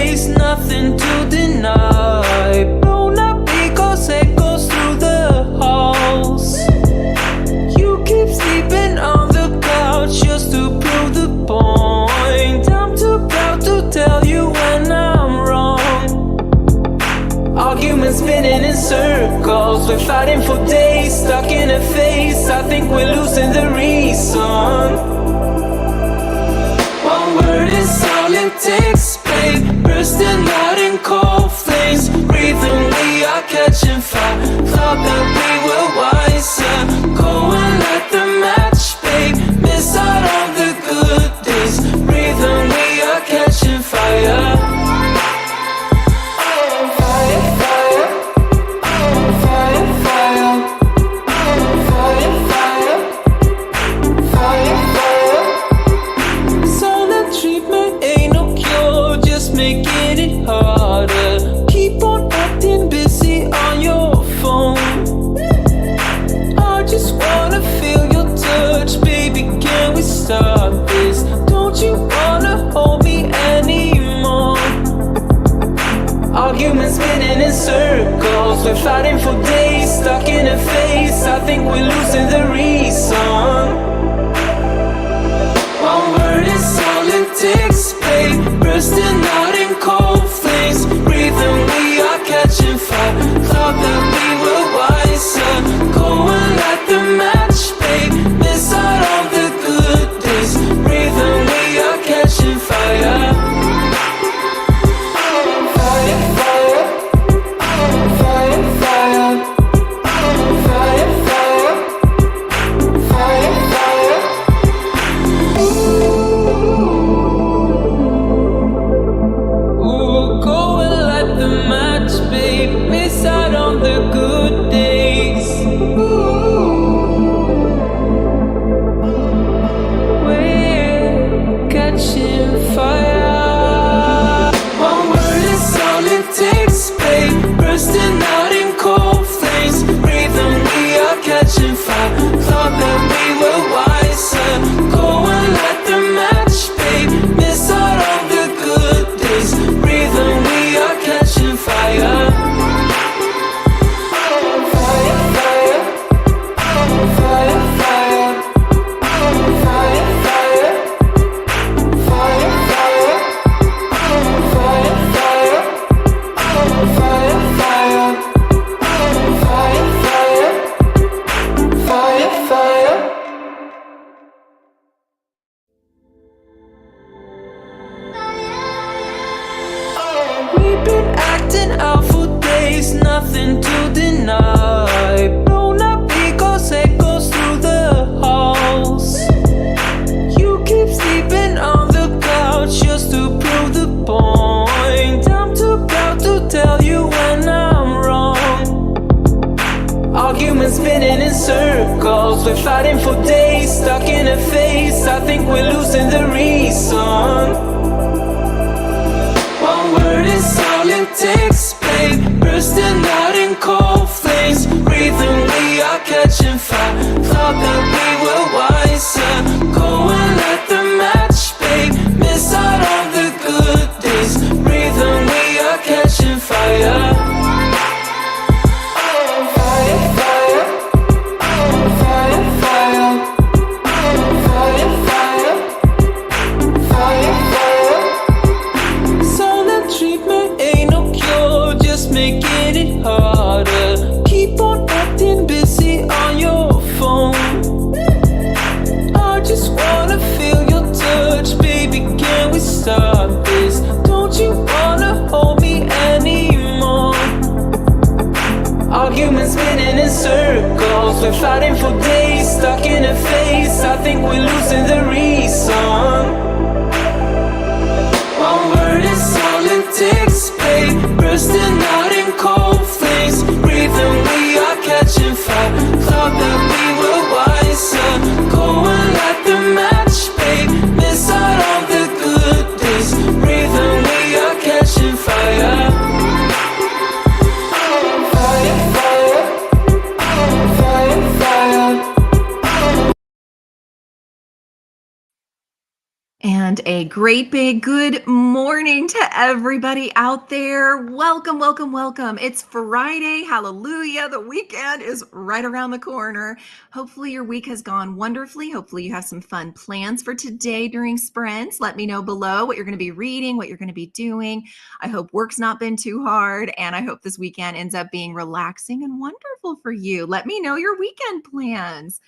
days, nothing to deny. Blown up because echoes through the halls. You keep sleeping on the couch just to prove the point. I'm too proud to tell you when I'm wrong. Arguments spinning in circles, we're fighting for days, stuck in a phase. I think we're losing the reason. One word is all it takes, babe. Bursting out in cold flames. Breathing, we are catching fire. Thought that we were wiser. Go and light the match, babe. Miss out on the good days. Breathing, we are catching fire. Making it harder. Keep on acting busy on your phone. I just wanna feel your touch, baby. Can we start this? Don't you wanna hold me anymore? Arguments spinning in circles, we're fighting for days, stuck in a phase. I think we're losing the reason. One word is all it takes, babe. Bursting out in cold flames. Breathing, we are catching fire. Thought that we were wiser. Go and light the match, babe. Miss out on the good days. Breathing, we are catching fire. Fire, fire. Fire, fire. Fire, fire. Fire, fire. Go and light the match, babe. Miss out on the good days. We're catching fire. One word is all it takes, babe. Bursting out in cold flames. Breathing, we are catching fire. Thought that we were wiser. Go and light the match, babe. Miss out on the good days. Breathing, we are catching fire. Fire, fire. Fire, fire. Fire, fire. Fire, fire. Fire, fire. Fire, fire. Fire, fire. Fire, fire. We've been acting out for days, nothing to deny. Blown up because echoes through the halls. You keep sleeping on the couch just to prove the point. I'm too proud to tell you when I'm wrong. Arguments spinning in circles, we're fighting for days, stuck in a phase. I think we're losing the reason. One word is all it takes, babe. Bursting out in cold flames. Breathing, we are catching fire. Thought that we were wiser. Go and light the match, babe. Miss out on the good days. Breathing, we are catching fire. Fire, fire. Fire, fire. Fire, fire. Fire, fire. Silent treatment ain't no cure, just making it harder. Keep on acting busy on your phone. I just wanna feel your touch, baby. Can we start this? Don't you wanna hold me anymore? Arguments spinning in circles, we're fighting for days, stuck in a phase. I think we're losing the reason. One word is all it takes, babe. Bursting out in cold flames. Breathing, we are catching fire. Thought that we were wiser. Go and light the match, babe. Miss out on the good days. Breathing, we are catching fire. Fire, fire. Fire, fire. a great big good morning to everybody out there. Welcome, welcome, welcome. It's Friday. Hallelujah. The weekend is right around the corner. Hopefully, your week has gone wonderfully. Hopefully, you have some fun plans for today during sprints. Let me know below what you're going to be reading, what you're going to be doing. I hope work's not been too hard, and I hope this weekend ends up being relaxing and wonderful for you. Let me know your weekend plans.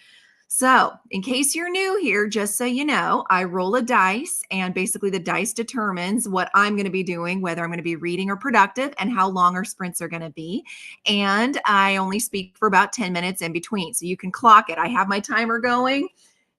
So, in case you're new here, just so you know, I roll a dice, and basically the dice determines what I'm going to be doing, whether I'm going to be reading or productive, and how long our sprints are going to be. And I only speak for about 10 minutes in between. So you can clock it. I have my timer going.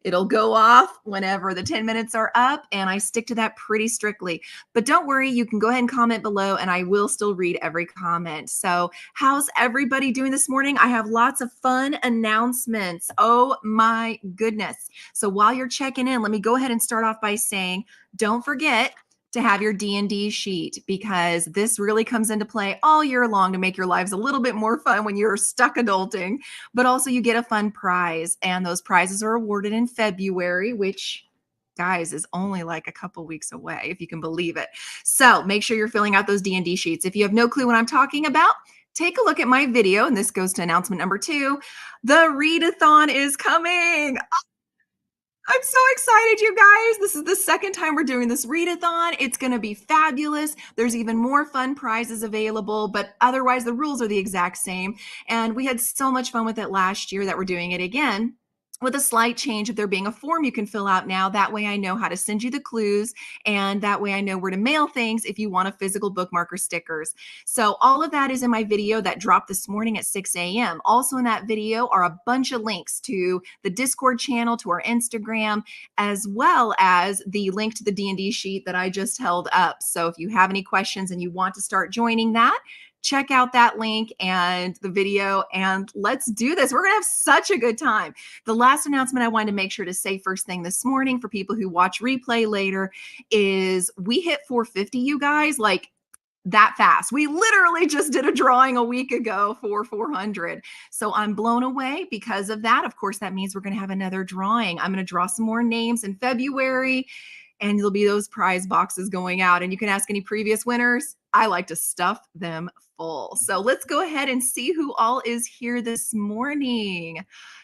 It'll go off whenever the 10 minutes are up, and I stick to that pretty strictly. But don't worry, you can go ahead and comment below, and I will still read every comment. So, how's everybody doing this morning? I have lots of fun announcements. Oh my goodness. So, while you're checking in, let me go ahead and start off by saying, don't forget to have your D&D sheet, because this really comes into play all year long to make your lives a little bit more fun when you're stuck adulting. But also you get a fun prize, and those prizes are awarded in February, which, guys, is only like a couple weeks away, if you can believe it. So make sure you're filling out those D&D sheets. If you have no clue what I'm talking about, take a look at my video, and this goes to announcement number 2. The readathon is coming. I'm so excited, you guys. This is the second time we're doing this readathon. It's going to be fabulous. There's even more fun prizes available, but otherwise the rules are the exact same. And we had so much fun with it last year that we're doing it again, with a slight change of there being a form you can fill out now. That way I know how to send you the clues, and that way I know where to mail things if you want a physical bookmark or stickers. So all of that is in my video that dropped this morning at 6 a.m. Also in that video are a bunch of links to the Discord channel, to our Instagram, as well as the link to the D&D sheet that I just held up. So if you have any questions and you want to start joining that, check out that link and the video, and let's do this. We're going to have such a good time. The last announcement I wanted to make sure to say first thing this morning for people who watch replay later is we hit 450, you guys, like that fast. We literally just did a drawing a week ago for 400. So I'm blown away because of that. Of course, that means we're going to have another drawing. I'm going to draw some more names in February, and there'll be those prize boxes going out. And you can ask any previous winners. I like to stuff them full. So let's go ahead and see who all is here this morning.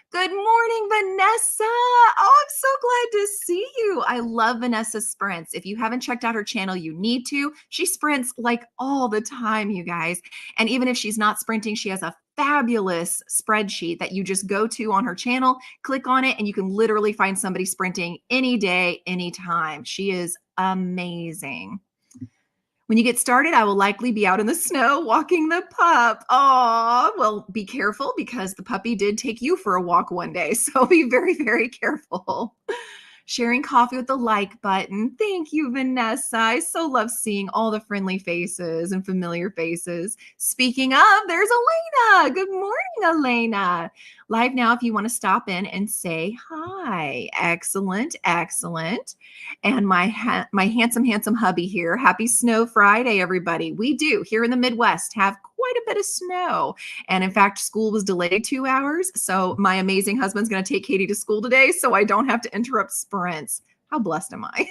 Good morning, Vanessa. Oh, I'm so glad to see you. I love Vanessa's sprints. If you haven't checked out her channel, you need to. She sprints like all the time, you guys. And even if she's not sprinting, she has a fabulous spreadsheet that you just go to on her channel, click on it, and you can literally find somebody sprinting any day, anytime. She is amazing. When you get started, I will likely be out in the snow walking the pup. Aw, well, be careful, because the puppy did take you for a walk one day. So be very, very careful. Sharing coffee with the like button. Thank you, Vanessa. I so love seeing all the friendly faces and familiar faces. Speaking of, there's Elena. Good morning, Elena. Live now if you want to stop in and say hi. Excellent, excellent. And my handsome, handsome hubby here. Happy Snow Friday, everybody. We do, here in the Midwest, have quite a bit of snow. And in fact, school was delayed 2 hours. So my amazing husband's going to take Katie to school today, so I don't have to interrupt sprints. How blessed am I?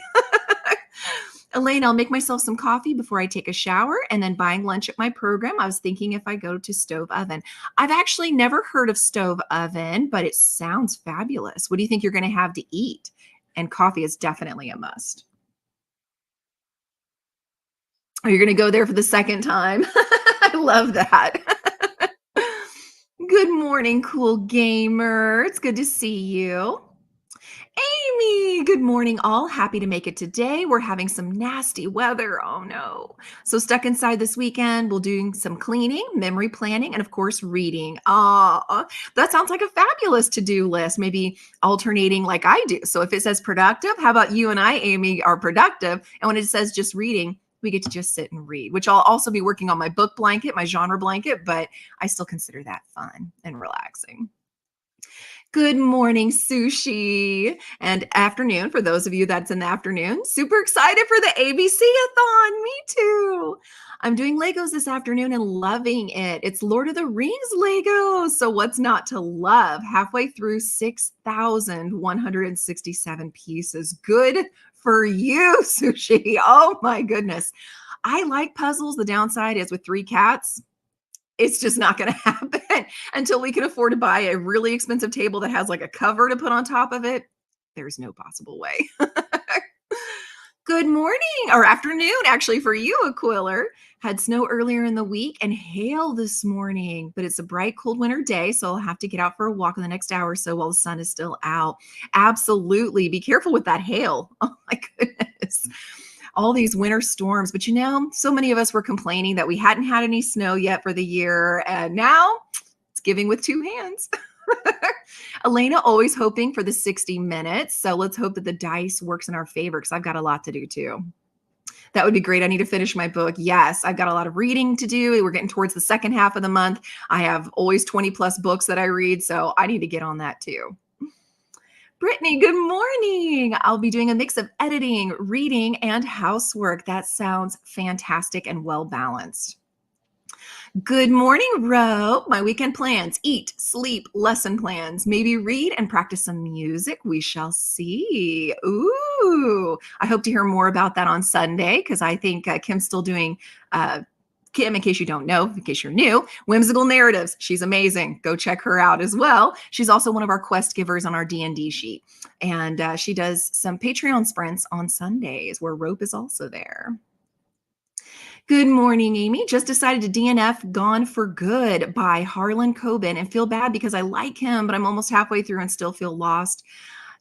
Elaine, I'll make myself some coffee before I take a shower, and then buying lunch at my program. I was thinking if I go to Stove Oven. I've actually never heard of Stove Oven, but it sounds fabulous. What do you think you're going to have to eat? And coffee is definitely a must. Oh, you're going to go there for the second time. I love that. Good morning, cool gamer. It's good to see you. Amy, good morning, all. Happy to make it today. We're having some nasty weather. Oh no. So stuck inside this weekend. We'll doing some cleaning, memory planning, and of course, reading. That sounds like a fabulous to-do list. Maybe alternating like I do. So if it says productive, how about you and I, Amy, are productive? And when it says just reading, we get to just sit and read, which I'll also be working on my book blanket, my genre blanket, but I still consider that fun and relaxing. Good morning, Sushi, and afternoon for those of you that's in the afternoon. Super excited for the ABC-a-thon. Me too. I'm doing Legos this afternoon and loving it. It's Lord of the Rings Legos. So what's not to love? Halfway through 6,167 pieces. Good for you, Sushi. Oh my goodness. I like puzzles. The downside is with 3 cats, it's just not going to happen until we can afford to buy a really expensive table that has like a cover to put on top of it. There's no possible way. Good morning or afternoon, actually, for you, Aquiller. Had snow earlier in the week and hail this morning, but it's a bright, cold winter day, so I'll have to get out for a walk in the next hour or so while the sun is still out. Absolutely. Be careful with that hail. Oh my goodness. All these winter storms. But so many of us were complaining that we hadn't had any snow yet for the year, and now it's giving with 2 hands. Elena always hoping for the 60 minutes. So let's hope that the dice works in our favor because I've got a lot to do too. That would be great. I need to finish my book. Yes, I've got a lot of reading to do. We're getting towards the second half of the month. I have always 20 plus books that I read, so I need to get on that too. Brittany, good morning. I'll be doing a mix of editing, reading, and housework. That sounds fantastic and well balanced. Good morning, Ro. My weekend plans: eat, sleep, lesson plans, maybe read and practice some music. We shall see. Ooh, I hope to hear more about that on Sunday because I think Kim's still doing, Kim, in case you don't know, in case you're new, Whimsical Narratives. She's amazing. Go check her out as well. She's also one of our quest givers on our D&D sheet. And she does some Patreon sprints on Sundays where Rope is also there. Good morning, Amy. Just decided to DNF Gone for Good by Harlan Coben and feel bad because I like him, but I'm almost halfway through and still feel lost.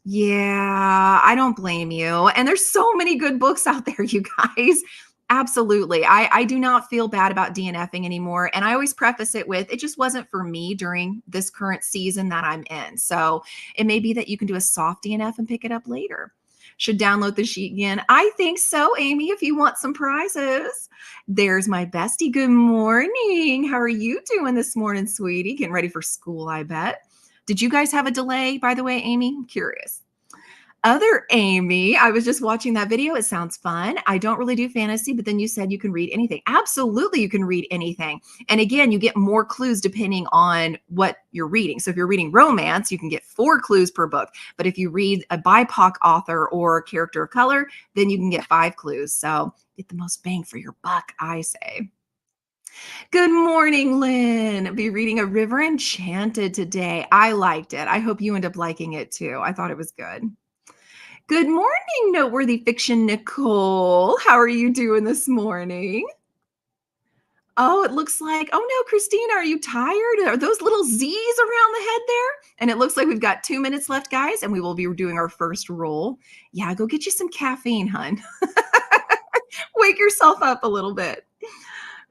Yeah, I don't blame you. And there's so many good books out there, you guys. Absolutely. I do not feel bad about DNFing anymore. And I always preface it with, it just wasn't for me during this current season that I'm in. So it may be that you can do a soft DNF and pick it up later. Should download the sheet again. I think so, Amy, if you want some prizes. There's my bestie. Good morning. How are you doing this morning, sweetie? Getting ready for school, I bet. Did you guys have a delay, by the way, Amy? I'm curious. Other Amy, I was just watching that video. It sounds fun. I don't really do fantasy, but then you said you can read anything. Absolutely, you can read anything. And again, you get more clues depending on what you're reading. So if you're reading romance, you can get 4 clues per book. But if you read a BIPOC author or character of color, then you can get 5 clues. So get the most bang for your buck, I say. Good morning, Lynn. Be reading A River Enchanted today. I liked it. I hope you end up liking it too. I thought it was good. Good morning, Noteworthy Fiction Nicole. How are you doing this morning? Oh, it looks like, oh no, Christina, are you tired? Are those little Z's around the head there? And it looks like we've got 2 minutes left, guys, and we will be doing our first roll. Yeah, go get you some caffeine, hun. Wake yourself up a little bit.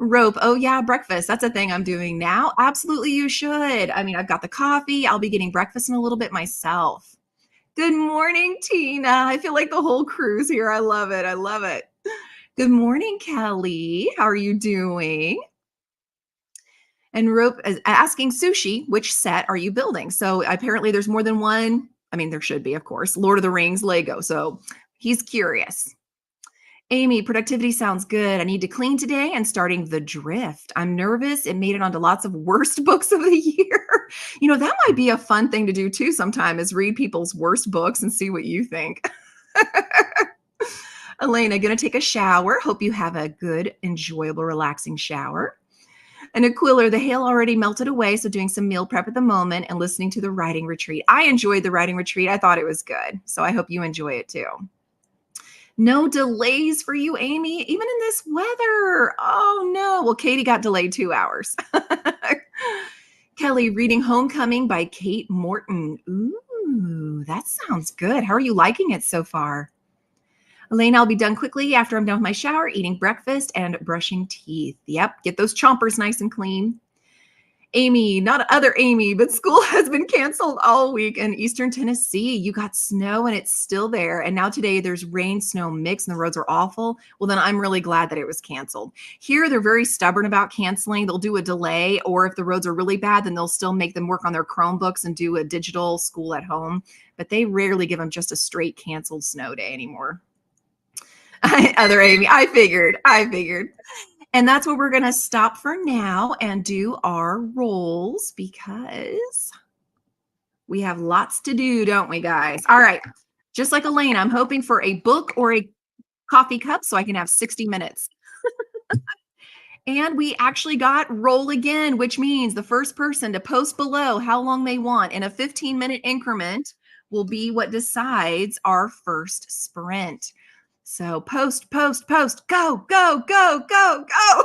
Rope. Oh yeah, breakfast. That's a thing I'm doing now. Absolutely, you should. I mean, I've got the coffee. I'll be getting breakfast in a little bit myself. Good morning, Tina. I feel like the whole crew's here. I love it. I love it. Good morning, Kelly. How are you doing? And Rope is asking Sushi, which set are you building? So apparently there's more than one. I mean, there should be, of course, Lord of the Rings Lego. So he's curious. Amy, productivity sounds good. I need to clean today and starting The Drift. I'm nervous. It made it onto lots of worst books of the year. That might be a fun thing to do too sometime is read people's worst books and see what you think. Elena, going to take a shower. Hope you have a good, enjoyable, relaxing shower. And Aquiller, the hail already melted away, so doing some meal prep at the moment and listening to the writing retreat. I enjoyed the writing retreat. I thought it was good. So I hope you enjoy it too. No delays for you, Amy, even in this weather. Oh, no. Well, Katie got delayed 2 hours. Kelly, reading Homecoming by Kate Morton. Ooh, that sounds good. How are you liking it so far? Elaine, I'll be done quickly after I'm done with my shower, eating breakfast and brushing teeth. Yep, get those chompers nice and clean. Amy, not other Amy, but school has been canceled all week in Eastern Tennessee. You got snow and it's still there. And now today there's rain, snow mix and the roads are awful. Well, then I'm really glad that it was canceled. Here, they're very stubborn about canceling. They'll do a delay, or if the roads are really bad, then they'll still make them work on their Chromebooks and do a digital school at home. But they rarely give them just a straight canceled snow day anymore. Other Amy, I figured. And that's where we're going to stop for now and do our rolls because we have lots to do, don't we, guys? All right. Just like Elaine, I'm hoping for a book or a coffee cup so I can have 60 minutes. And we actually got roll again, which means the first person to post below how long they want in a 15-minute increment will be what decides our first sprint. So post, post, post, go, go, go, go, go.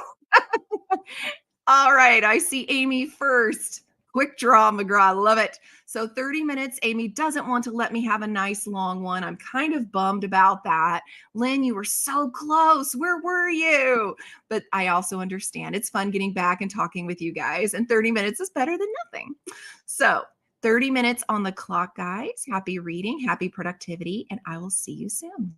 All right, I see Amy first. Quick draw, McGraw. I love it. So 30 minutes. Amy doesn't want to let me have a nice long one. I'm kind of bummed about that. Lynn, you were so close. Where were you? But I also understand it's fun getting back and talking with you guys, and 30 minutes is better than nothing. So 30 minutes on the clock, guys. Happy reading, happy productivity, and I will see you soon.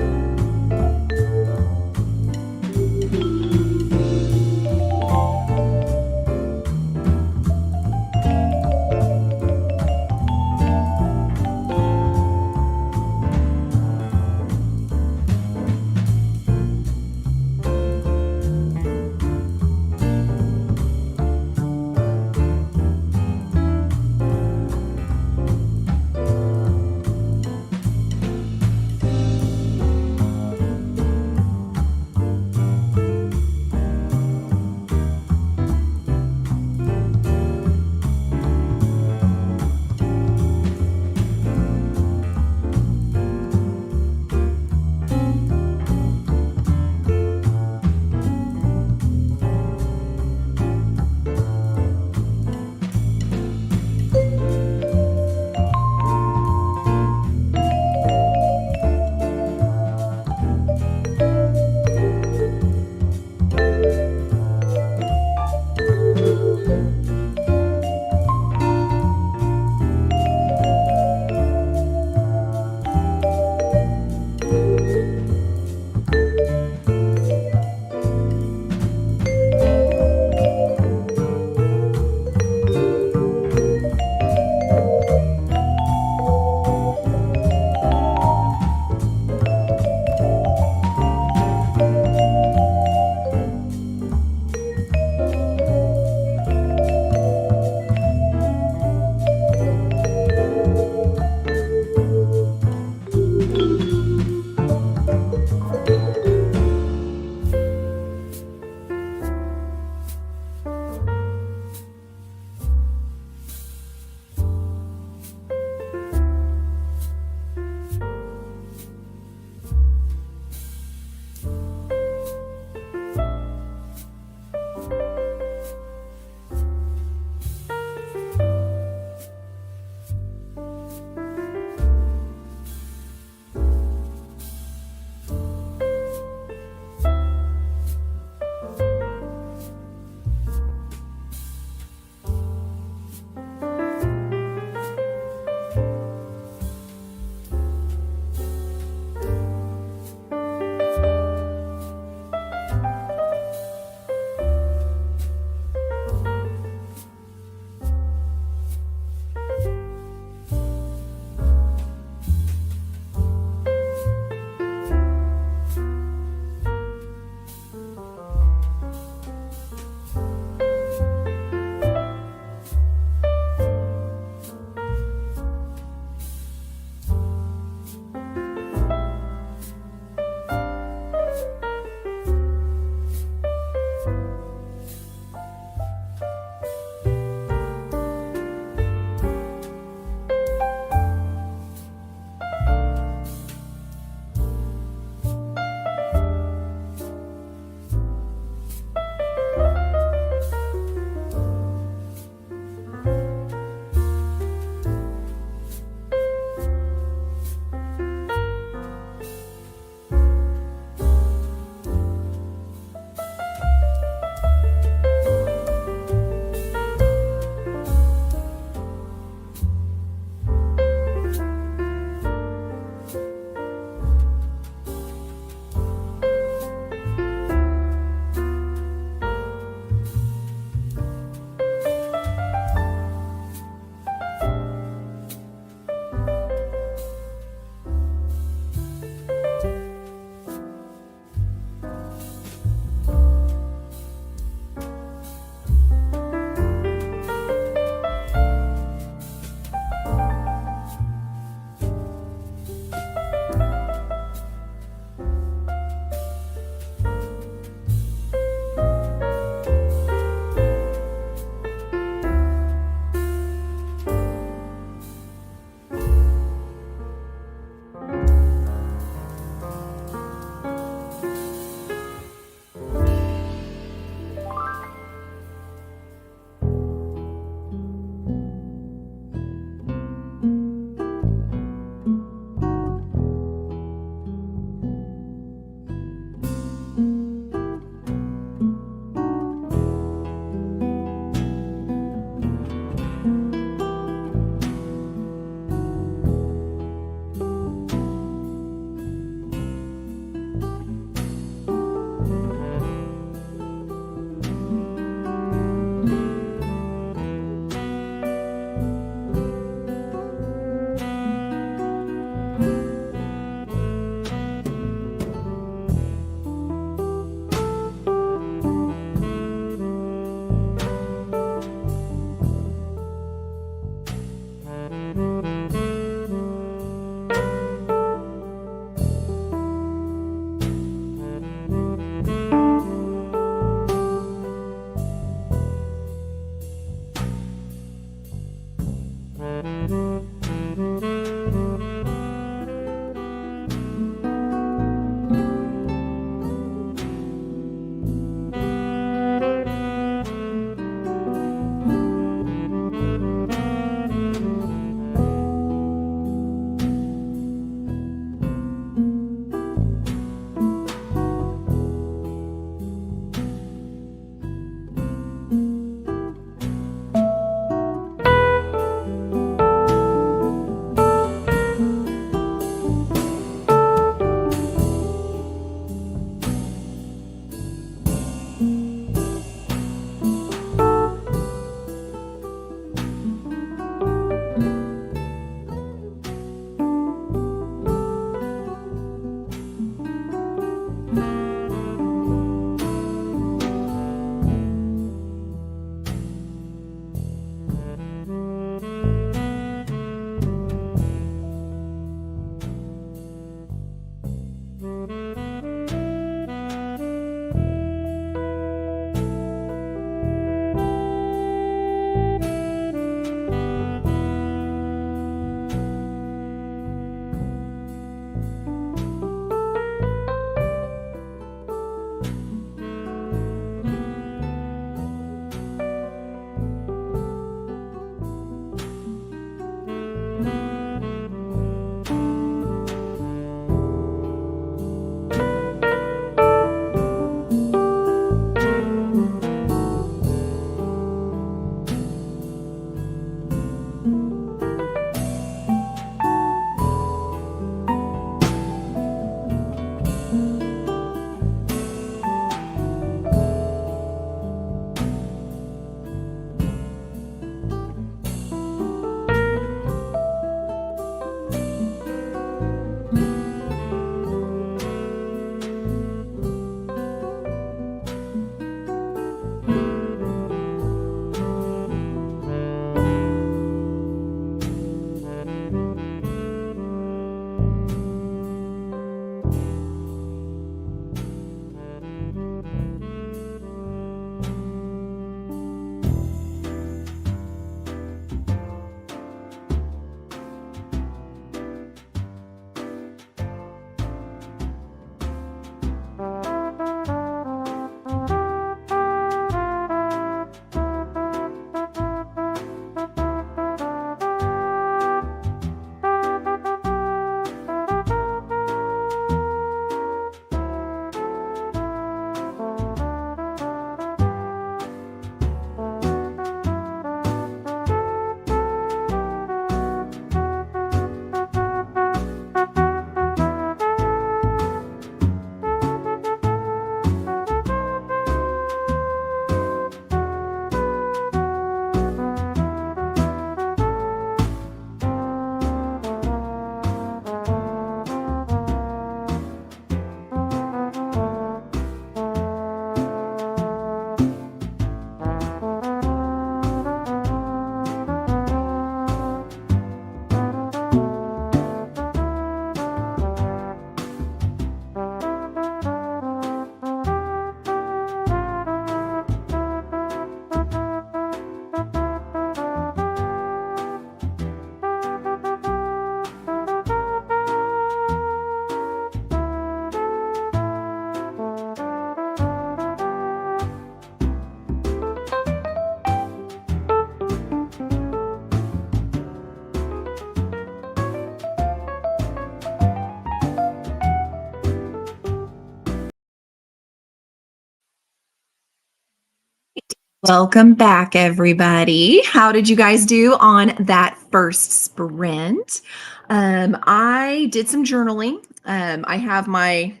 Welcome back, everybody. How did you guys do on that first sprint? I did some journaling. I have I'm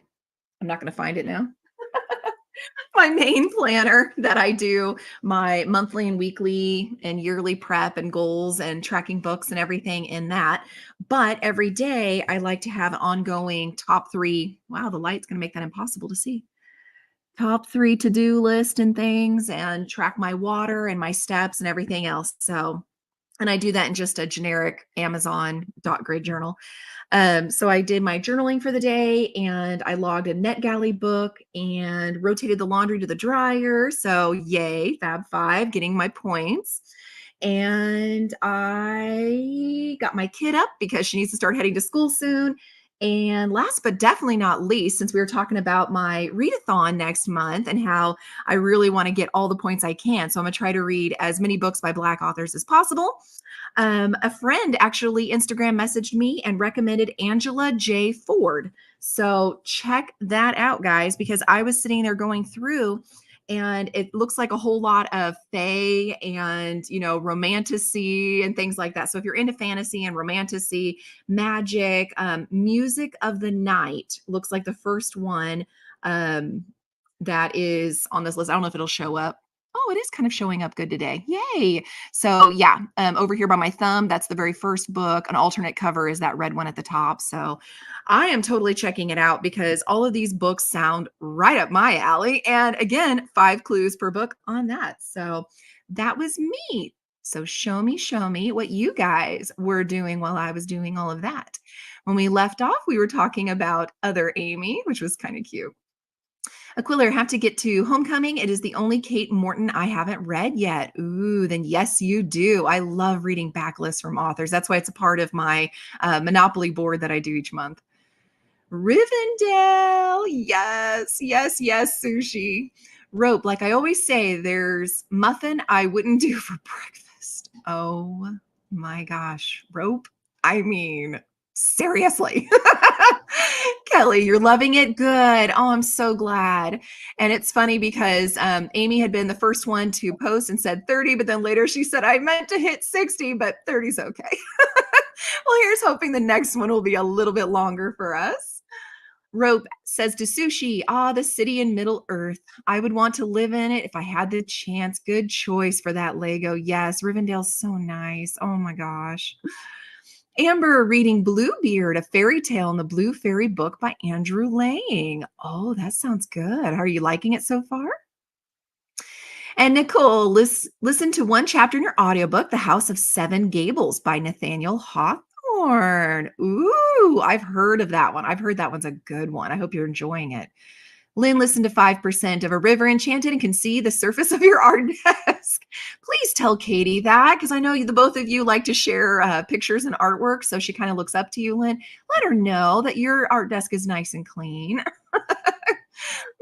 not going to find it now. My main planner that I do my monthly and weekly and yearly prep and goals and tracking books and everything in that. But every day I like to have an ongoing top three. Wow, the light's going to make that impossible to see. Top three to-do list and things and track my water and my steps and everything else. So, and I do that in just a generic Amazon grid journal. So I did my journaling for the day and I logged a NetGalley book and rotated the laundry to the dryer. So yay, Fab Five, getting my points. And I got my kid up because she needs to start heading to school soon. And last but definitely not least, since we were talking about my readathon next month and how I really want to get all the points I can. So I'm going to try to read as many books by Black authors as possible. A friend actually Instagram messaged me and recommended Angela J. Ford. So check that out, guys, because I was sitting there going through and it looks like a whole lot of fae and, romantasy and things like that. So if you're into fantasy and romantasy, magic, music of the night looks like the first one that is on this list. I don't know if it'll show up. Oh, it is kind of showing up good today. Yay. So yeah, over here by my thumb, that's the very first book. An alternate cover is that red one at the top. So I am totally checking it out because all of these books sound right up my alley. And again, 5 clues per book on that. So that was me. So show me what you guys were doing while I was doing all of that. When we left off, we were talking about other Amy, which was kind of cute. Aquila, have to get to Homecoming. It is the only Kate Morton I haven't read yet. Ooh, then yes, you do. I love reading backlists from authors. That's why it's a part of my Monopoly board that I do each month. Rivendell. Yes, sushi. Rope, like I always say, there's muffin I wouldn't do for breakfast. Oh my gosh. Rope. I mean, seriously. Kelly, you're loving it. Good. Oh, I'm so glad. And it's funny because Amy had been the first one to post and said 30, but then later she said, I meant to hit 60, but 30's okay. Well, here's hoping the next one will be a little bit longer for us. Rope says to Sushi, the city in Middle Earth. I would want to live in it if I had the chance. Good choice for that Lego. Yes, Rivendell's so nice. Oh my gosh. Amber reading Bluebeard, a fairy tale in the Blue Fairy book by Andrew Lang. Oh, that sounds good. Are you liking it so far? And Nicole, listen to one chapter in your audiobook, The House of Seven Gables by Nathaniel Hawthorne. Ooh, I've heard of that one. I've heard that one's a good one. I hope you're enjoying it. Lynn listened to 5% of A River Enchanted and can see the surface of your art desk. Please tell Katie that, because I know the both of you like to share pictures and artwork, so she kind of looks up to you, Lynn. Let her know that your art desk is nice and clean.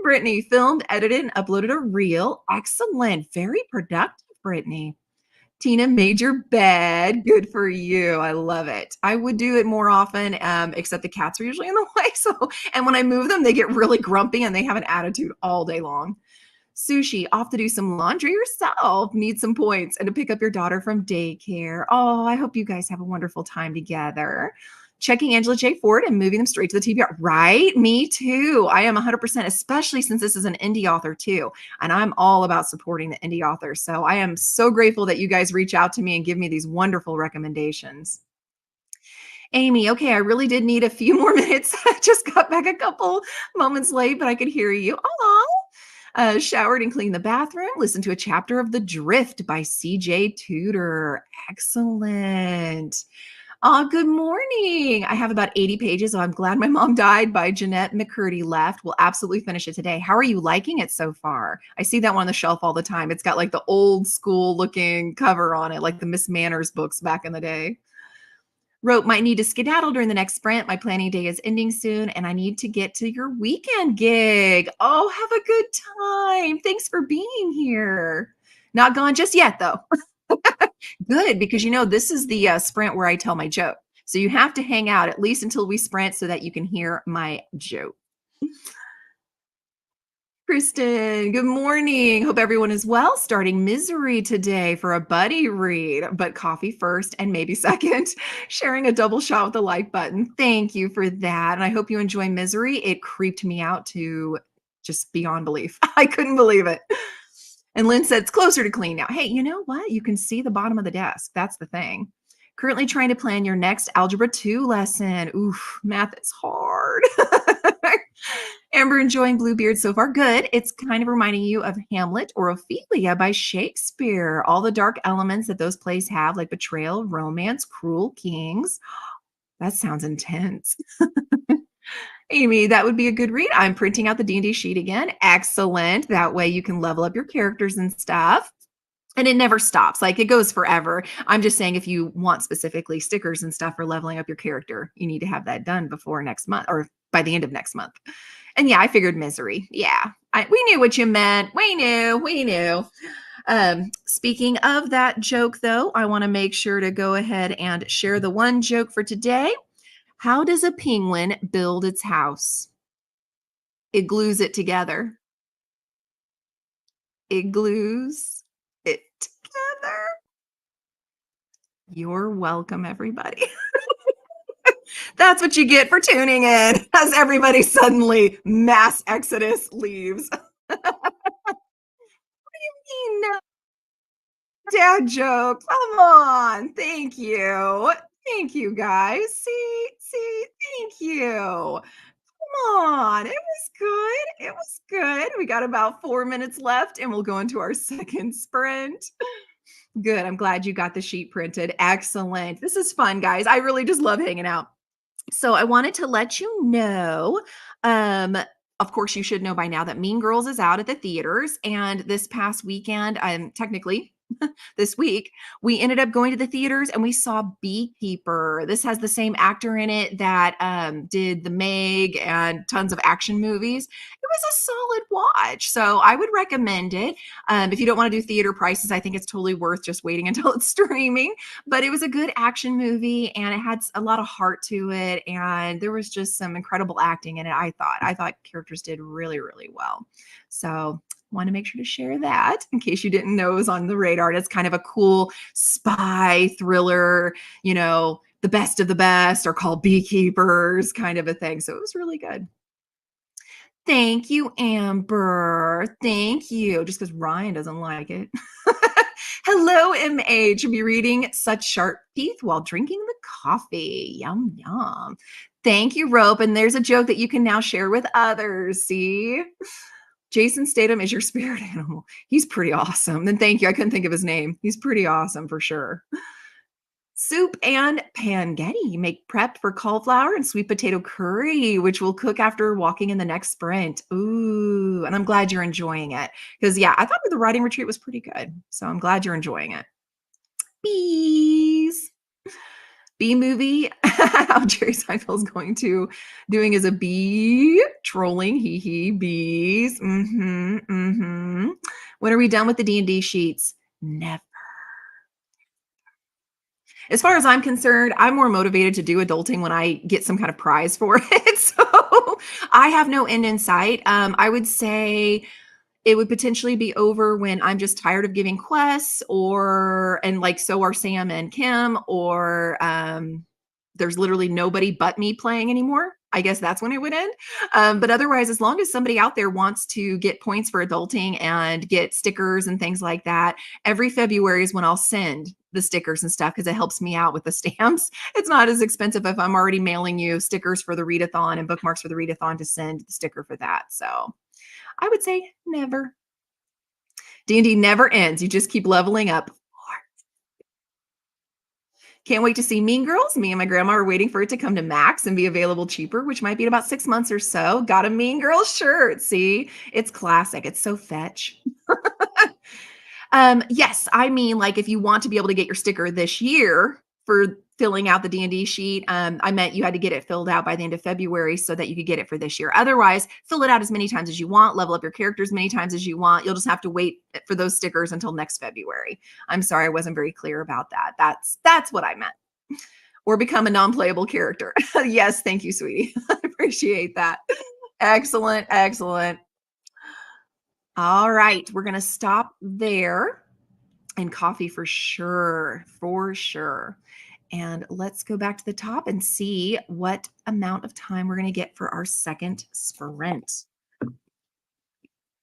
Brittany filmed, edited, and uploaded a reel. Excellent. Very productive, Brittany. Tina made your bed. Good for you. I love it. I would do it more often, except the cats are usually in the way. So, and when I move them, they get really grumpy and they have an attitude all day long. Sushi, off to do some laundry yourself. Need some points and to pick up your daughter from daycare. Oh, I hope you guys have a wonderful time together. Checking Angela J. Ford and moving them straight to the TBR. Right? Me too. I am 100%, especially since this is an indie author too. And I'm all about supporting the indie authors. So I am so grateful that you guys reach out to me and give me these wonderful recommendations. Amy, okay, I really did need a few more minutes. I just got back a couple moments late, but I could hear you. Showered and cleaned the bathroom. Listened to a chapter of The Drift by C.J. Tudor. Excellent. Good morning. I have about 80 pages. So I'm glad my mom died by Jeanette McCurdy left. We'll absolutely finish it today. How are you liking it so far? I see that one on the shelf all the time. It's got like the old school looking cover on it, like the Miss Manners books back in the day. Rope, might need to skedaddle during the next sprint. My planning day is ending soon and I need to get to your weekend gig. Oh, have a good time. Thanks for being here. Not gone just yet though. Good, because this is the sprint where I tell my joke. So you have to hang out at least until we sprint so that you can hear my joke. Kristen, good morning. Hope everyone is well. Starting Misery today for a buddy read, but coffee first and maybe second. Sharing a double shot with the like button. Thank you for that. And I hope you enjoy Misery. It creeped me out to just beyond belief. I couldn't believe it. And Lynn said it's closer to clean now. Hey, you know what? You can see the bottom of the desk. That's the thing. Currently trying to plan your next Algebra 2 lesson. Oof, math is hard. Amber enjoying Bluebeard so far. Good. It's kind of reminding you of Hamlet or Ophelia by Shakespeare. All the dark elements that those plays have, like betrayal, romance, cruel kings. That sounds intense. Amy, that would be a good read. I'm printing out the D&D sheet again. Excellent. That way you can level up your characters and stuff. And it never stops. Like it goes forever. I'm just saying if you want specifically stickers and stuff for leveling up your character, you need to have that done before next month or by the end of next month. And yeah, I figured Misery. Yeah, we knew what you meant. We knew. Speaking of that joke, though, I want to make sure to go ahead and share the one joke for today. How does a penguin build its house? It glues it together. It glues it together. You're welcome, everybody. That's what you get for tuning in as everybody suddenly mass exodus leaves. What do you mean? Dad joke. Come on. Thank you. Thank you, guys. See, thank you. Come on. It was good. It was good. We got about 4 minutes left and we'll go into our second sprint. Good. I'm glad you got the sheet printed. Excellent. This is fun, guys. I really just love hanging out. So I wanted to let you know, of course, you should know by now that Mean Girls is out at the theaters. And this past weekend, technically this week, we ended up going to the theaters and we saw Beekeeper. This has the same actor in it that did The Meg and tons of action movies. It was a solid watch. So I would recommend it. If you don't want to do theater prices, I think it's totally worth just waiting until it's streaming. But it was a good action movie and it had a lot of heart to it. And there was just some incredible acting in it, I thought characters did really, really well. So want to make sure to share that in case you didn't know it was on the radar. It's kind of a cool spy thriller, the best of the best are called beekeepers kind of a thing. So it was really good. Thank you, Amber. Thank you. Just because Ryan doesn't like it. Hello, MH. Be reading such sharp teeth while drinking the coffee. Yum, yum. Thank you, Rope. And there's a joke that you can now share with others. See? Jason Statham is your spirit animal. He's pretty awesome. And thank you. I couldn't think of his name. He's pretty awesome for sure. Soup and Pangetti make prep for cauliflower and sweet potato curry, which will cook after walking in the next sprint. Ooh, and I'm glad you're enjoying it. Because, yeah, I thought the writing retreat was pretty good. So I'm glad you're enjoying it. Bees. Bee movie. How Jerry Seinfeld's doing as a bee, trolling, bees. When are we done with the D&D sheets? Never. As far as I'm concerned, I'm more motivated to do adulting when I get some kind of prize for it. So I have no end in sight. I would say it would potentially be over when I'm just tired of giving quests and so are Sam and Kim, or there's literally nobody but me playing anymore. I guess that's when it would end. But otherwise, as long as somebody out there wants to get points for adulting and get stickers and things like that, every February is when I'll send the stickers and stuff because it helps me out with the stamps. It's not as expensive if I'm already mailing you stickers for the readathon and bookmarks for the readathon to send the sticker for that. So I would say never. D&D never ends. You just keep leveling up. Can't wait to see Mean Girls. Me and my grandma are waiting for it to come to Max and be available cheaper, which might be in about 6 months or so. Got a Mean Girls shirt. See, it's classic. It's so fetch. Yes, I mean, like if you want to be able to get your sticker this year for filling out the D&D sheet, I meant you had to get it filled out by the end of February so that you could get it for this year. Otherwise, fill it out as many times as you want, level up your characters as many times as you want. You'll just have to wait for those stickers until next February. I'm sorry, I wasn't very clear about that. That's what I meant. Or become a non-playable character. Yes, thank you, sweetie. I appreciate that. Excellent, excellent. All right, we're going to stop there. And coffee for sure, for sure. And let's go back to the top and see what amount of time we're going to get for our second sprint.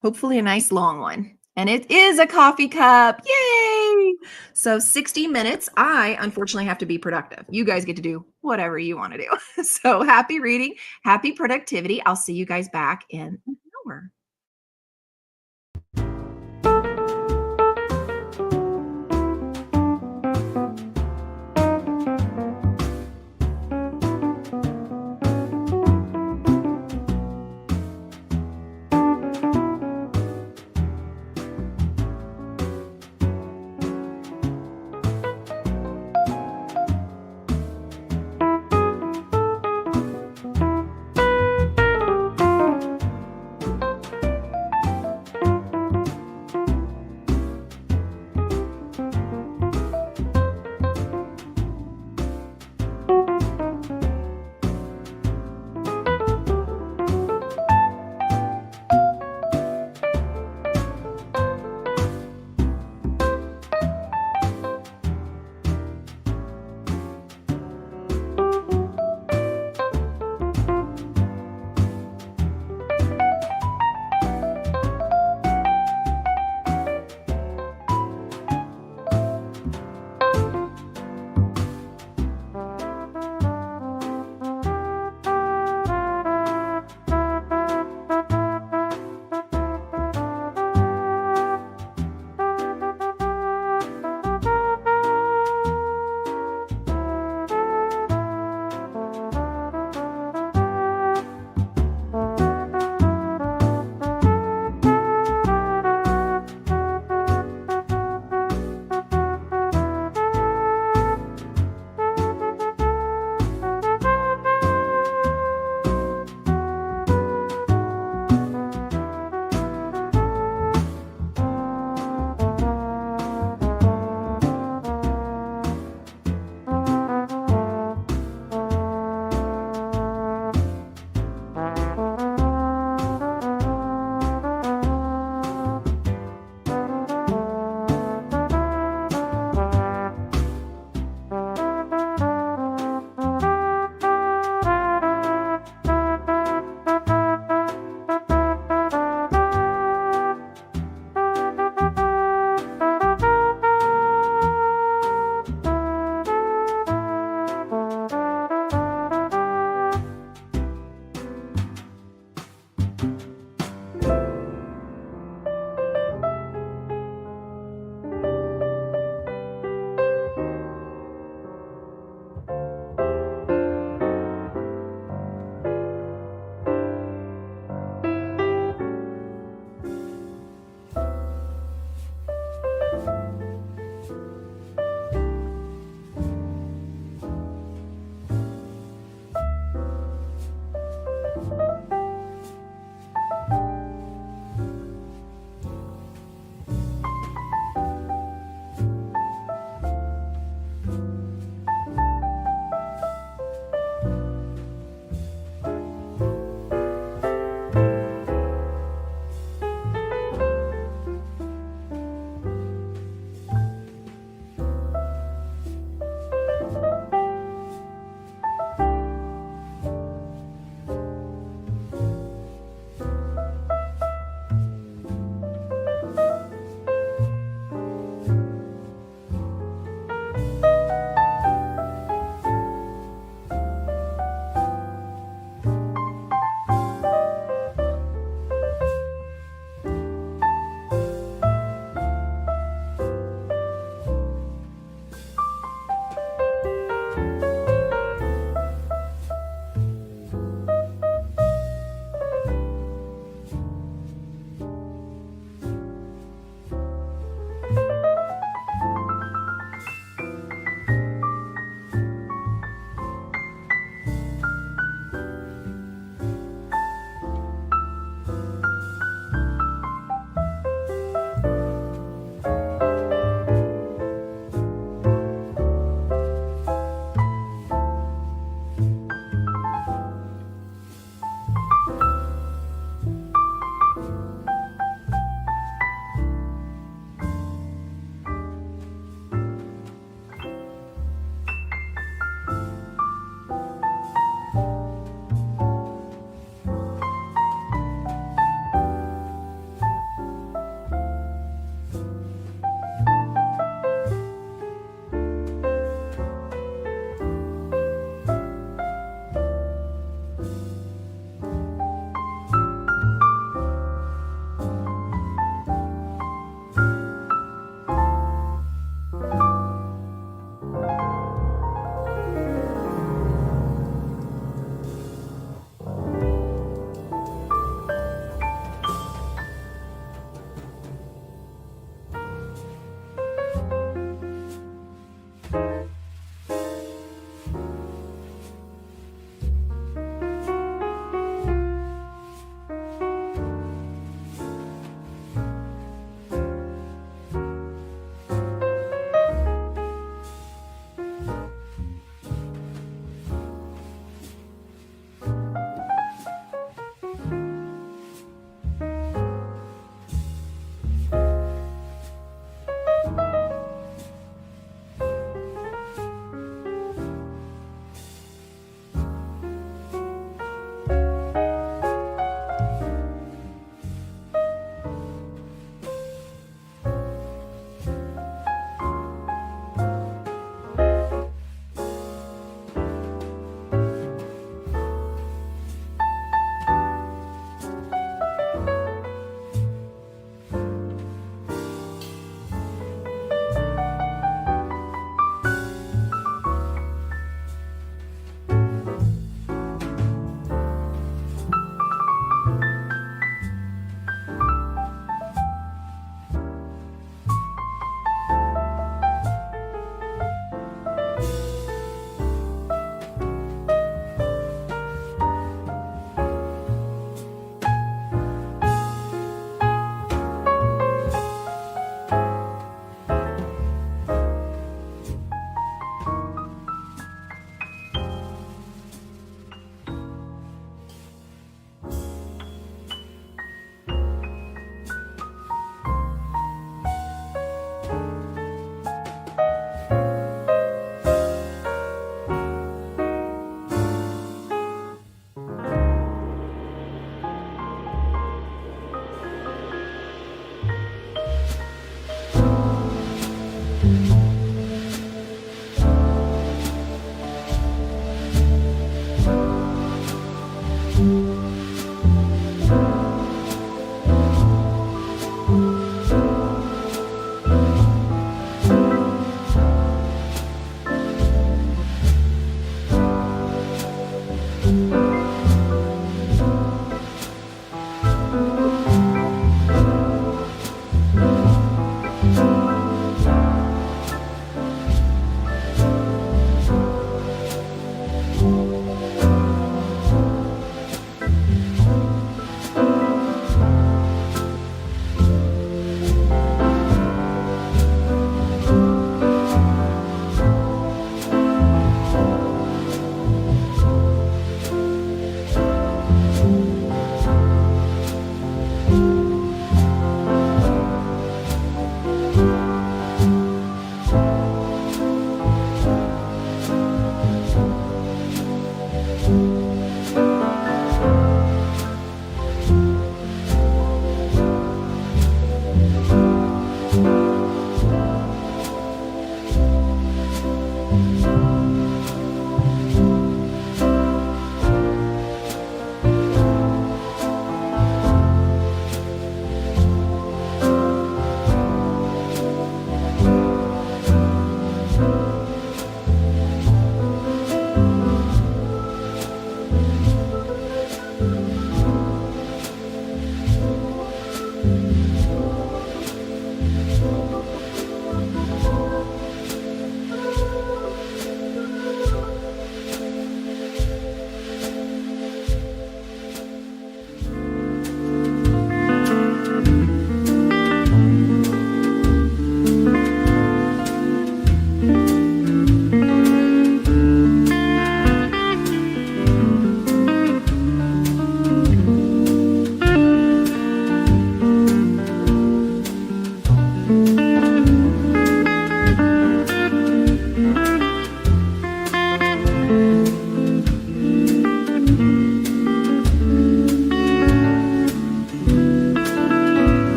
Hopefully a nice long one. And it is a coffee cup. Yay! So 60 minutes. I unfortunately have to be productive. You guys get to do whatever you want to do. So happy reading, happy productivity. I'll see you guys back in an hour.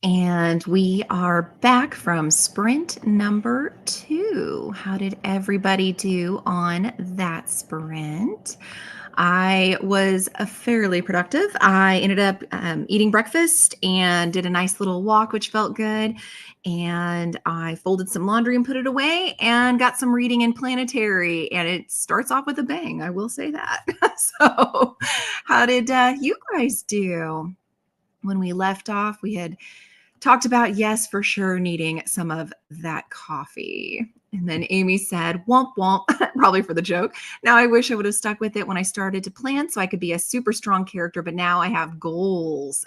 And we are back from sprint number 2. How did everybody do on that sprint? I was fairly productive. I ended up eating breakfast and did a nice little walk, which felt good. And I folded some laundry and put it away and got some reading in planetary. And it starts off with a bang, I will say that. So, how did you guys do? When we left off, we had talked about, yes, for sure, needing some of that coffee. And then Amy said, womp womp, probably for the joke. Now I wish I would have stuck with it when I started to plan so I could be a super strong character, but now I have goals.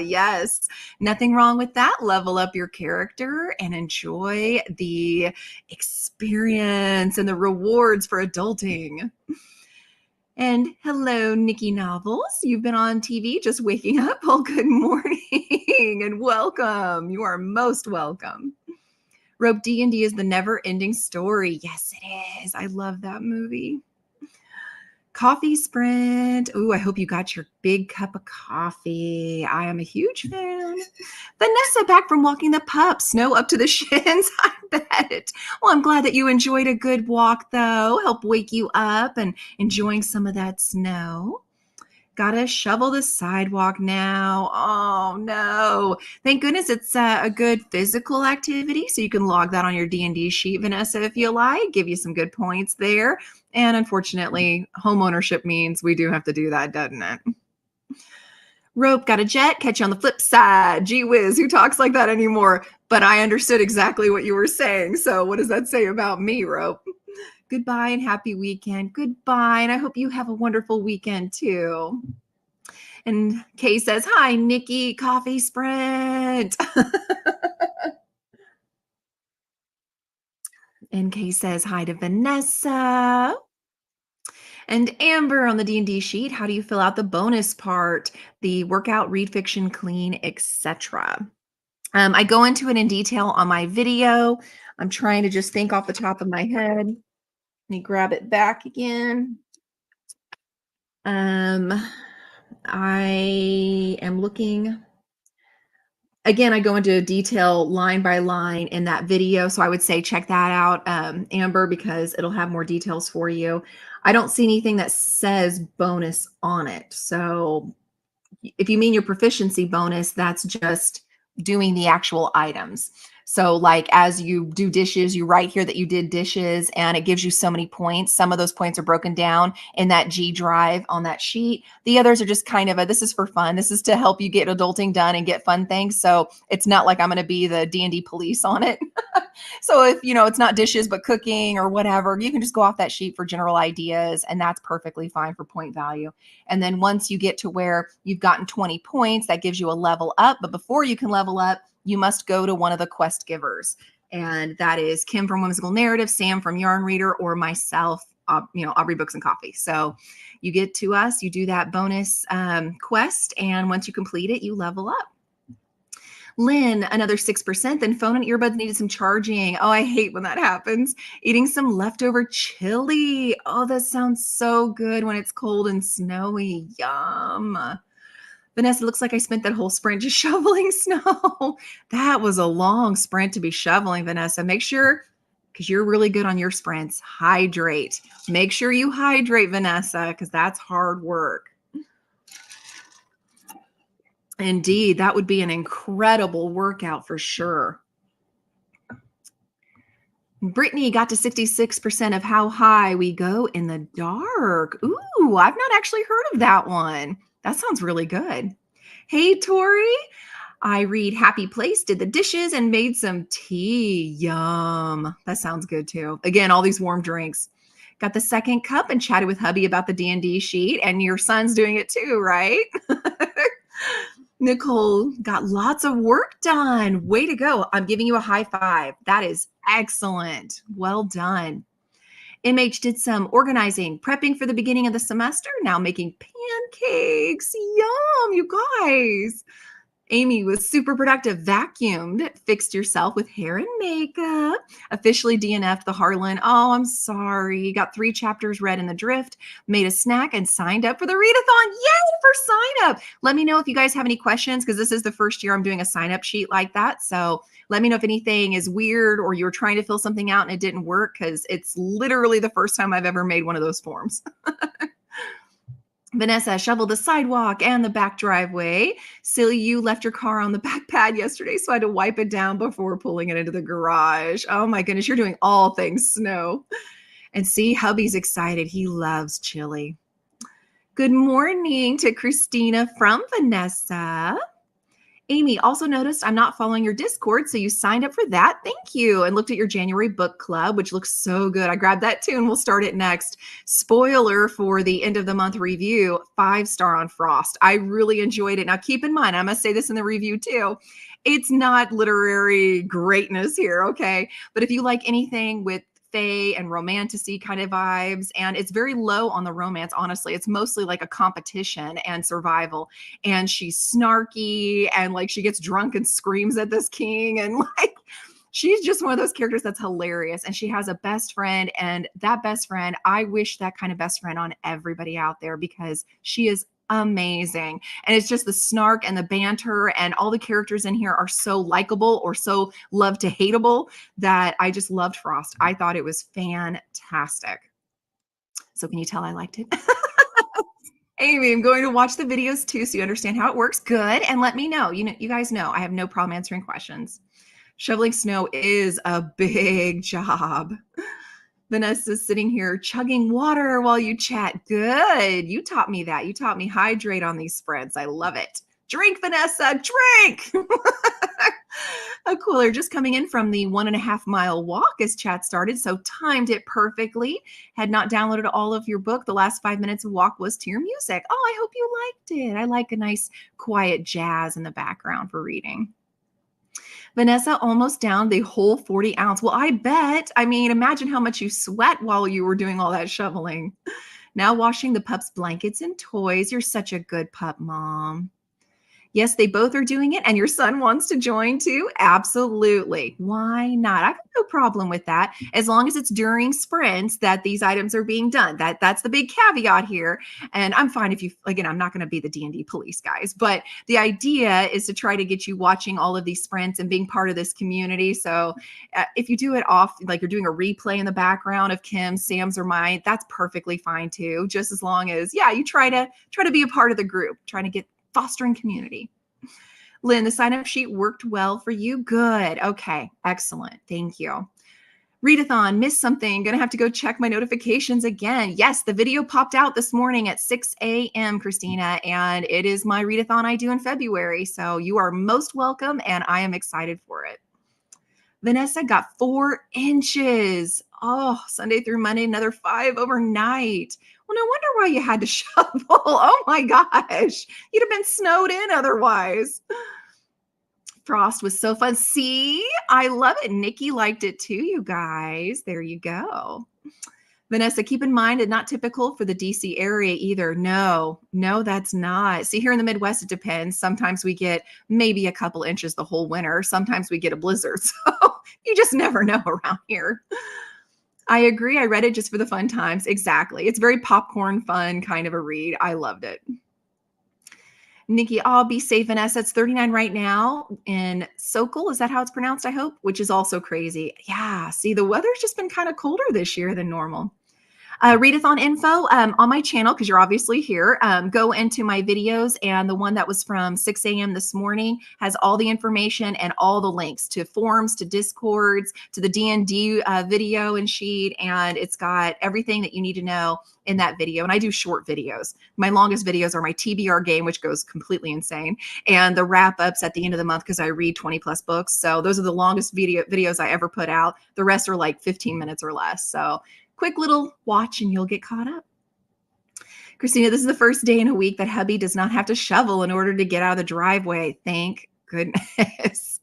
Yes, nothing wrong with that. Level up your character and enjoy the experience and the rewards for adulting. And hello, Nikki Novels. You've been on TV just waking up. Well, good morning and welcome. You are most welcome. Rope D&D is the never-ending story. Yes, it is. I love that movie. Coffee sprint. Ooh, I hope you got your big cup of coffee. I am a huge fan. Vanessa back from walking the pup. Snow up to the shins, I bet. Well, I'm glad that you enjoyed a good walk, though. Help wake you up and enjoying some of that snow. Gotta shovel the sidewalk now. Oh no. Thank goodness it's a good physical activity. So you can log that on your D&D sheet, Vanessa, if you like. Give you some good points there. And unfortunately, home ownership means we do have to do that, doesn't it? Rope got a jet, catch you on the flip side. Gee whiz, who talks like that anymore? But I understood exactly what you were saying. So what does that say about me, Rope? Goodbye and happy weekend. Goodbye. And I hope you have a wonderful weekend too. And Kay says, hi, Nikki, coffee sprint. And Kay says, hi to Vanessa. And Amber on the D&D sheet, how do you fill out the bonus part? The workout, read fiction, clean, etc. I go into it in detail on my video. I'm trying to just think off the top of my head. Let me grab it back again. I am looking. Again, I go into detail line by line in that video. So I would say check that out, Amber, because it'll have more details for you. I don't see anything that says bonus on it. So if you mean your proficiency bonus, that's just doing the actual items. So like as you do dishes, you write here that you did dishes and it gives you so many points. Some of those points are broken down in that G drive on that sheet. The others are just kind of this is for fun. This is to help you get adulting done and get fun things. So it's not like I'm going to be the D&D police on it. So if, it's not dishes, but cooking or whatever, you can just go off that sheet for general ideas and that's perfectly fine for point value. And then once you get to where you've gotten 20 points, that gives you a level up. But before you can level up, you must go to one of the quest givers. And that is Kim from Whimsical Narrative, Sam from Yarn Reader, or myself, Aubrey Books and Coffee. So you get to us, you do that bonus quest. And once you complete it, you level up. Lynn, another 6%. Then phone and earbuds needed some charging. Oh, I hate when that happens. Eating some leftover chili. Oh, that sounds so good when it's cold and snowy. Yum. Vanessa, looks like I spent that whole sprint just shoveling snow. That was a long sprint to be shoveling, Vanessa. Make sure, because you're really good on your sprints, hydrate. Make sure you hydrate, Vanessa, because that's hard work. Indeed, that would be an incredible workout for sure. Brittany got to 66% of how high we go in the dark. Ooh, I've not actually heard of that one. That sounds really good. Hey, Tori. I read Happy Place, did the dishes, and made some tea. Yum. That sounds good, too. Again, all these warm drinks. Got the second cup and chatted with hubby about the D&D sheet, and your son's doing it too, right? Nicole got lots of work done. Way to go. I'm giving you a high five. That is excellent. Well done. MH did some organizing, prepping for the beginning of the semester, now making pancakes. Yum, you guys. Amy was super productive, vacuumed, fixed yourself with hair and makeup, officially DNF'd the Harlan. Oh, I'm sorry. Got 3 chapters read in the drift, made a snack, and signed up for the readathon. Yay for sign up. Let me know if you guys have any questions, because this is the first year I'm doing a sign up sheet like that. So let me know if anything is weird or you're trying to fill something out and it didn't work, because it's literally the first time I've ever made one of those forms. Vanessa shoveled the sidewalk and the back driveway. Silly, you left your car on the back pad yesterday, so I had to wipe it down before pulling it into the garage. Oh my goodness, you're doing all things snow. And see, hubby's excited. He loves chili. Good morning to Christina from Vanessa. Amy also noticed I'm not following your Discord, so you signed up for that. Thank you. And looked at your January book club, which looks so good. I grabbed that too, and we'll start it next. Spoiler for the end of the month review, 5-star on Frost. I really enjoyed it. Now, keep in mind, I must say this in the review too. It's not literary greatness here, okay? But if you like anything with fae and romanticy kind of vibes, and it's very low on the romance, honestly. It's mostly like a competition and survival. And she's snarky, and like she gets drunk and screams at this king, and like she's just one of those characters that's hilarious. And she has a best friend, and that best friend, I wish that kind of best friend on everybody out there, because she is amazing. And it's just the snark and the banter, and all the characters in here are so likable or so love to hateable that I just loved Frost. I thought it was fantastic. So can you tell I liked it? Amy, I'm going to watch the videos too, so you understand how it works. Good. And let me know. You guys know I have no problem answering questions. Shoveling snow is a big job. Vanessa's sitting here chugging water while you chat. Good. You taught me that. You taught me hydrate on these spreads. I love it. Drink, Vanessa, drink. A cooler just coming in from the 1.5-mile walk as chat started, so timed it perfectly. Had not downloaded all of your book. The last 5 minutes of walk was to your music. Oh, I hope you liked it. I like a nice quiet jazz in the background for reading. Vanessa almost down the whole 40 ounce. Well, I bet. I mean, imagine how much you sweat while you were doing all that shoveling. Now washing the pup's blankets and toys. You're such a good pup, Mom. Yes, they both are doing it, and your son wants to join too. Absolutely. Why not? I have no problem with that, as long as it's during sprints that these items are being done. That's the big caveat here. And I'm fine if you, again, I'm not going to be the D&D police, guys, but the idea is to try to get you watching all of these sprints and being part of this community. So if you do it off, like you're doing a replay in the background of Kim's, Sam's, or mine, that's perfectly fine too. Just as long as, yeah, you try to be a part of the group, trying to get fostering community. Lynn, the sign-up sheet worked well for you. Good. Okay. Excellent. Thank you. Readathon, missed something. Gonna have to go check my notifications again. Yes, the video popped out this morning at 6 a.m., Christina, and it is my readathon I do in February. So you are most welcome, and I am excited for it. Vanessa got 4 inches. Oh, Sunday through Monday, another 5 overnight. Well, no wonder why you had to shovel. Oh my gosh. You'd have been snowed in otherwise. Frost was so fun. See, I love it. Nikki liked it too, you guys. There you go. Vanessa, keep in mind, it's not typical for the DC area either. No, that's not. See, here in the Midwest, it depends. Sometimes we get maybe a couple inches the whole winter. Sometimes we get a blizzard. So you just never know around here. I agree. I read it just for the fun times. Exactly. It's very popcorn fun kind of a read. I loved it. Nikki, oh, be safe, Vanessa. It's 39 right now in Sokol. Is that how it's pronounced, I hope? Which is also crazy. Yeah, see, the weather's just been kind of colder this year than normal. Readathon info on my channel, because you're obviously here. Go into my videos, and the one that was from 6 a.m. this morning has all the information and all the links to forums, to Discords, to the D&D video and sheet, and it's got everything that you need to know in that video. And I do short videos. My longest videos are my TBR game, which goes completely insane, and the wrap-ups at the end of the month, because I read 20 plus books. So those are the longest videos I ever put out. The rest are like 15 minutes or less. So quick little watch and you'll get caught up. Christina, this is the first day in a week that hubby does not have to shovel in order to get out of the driveway. Thank goodness.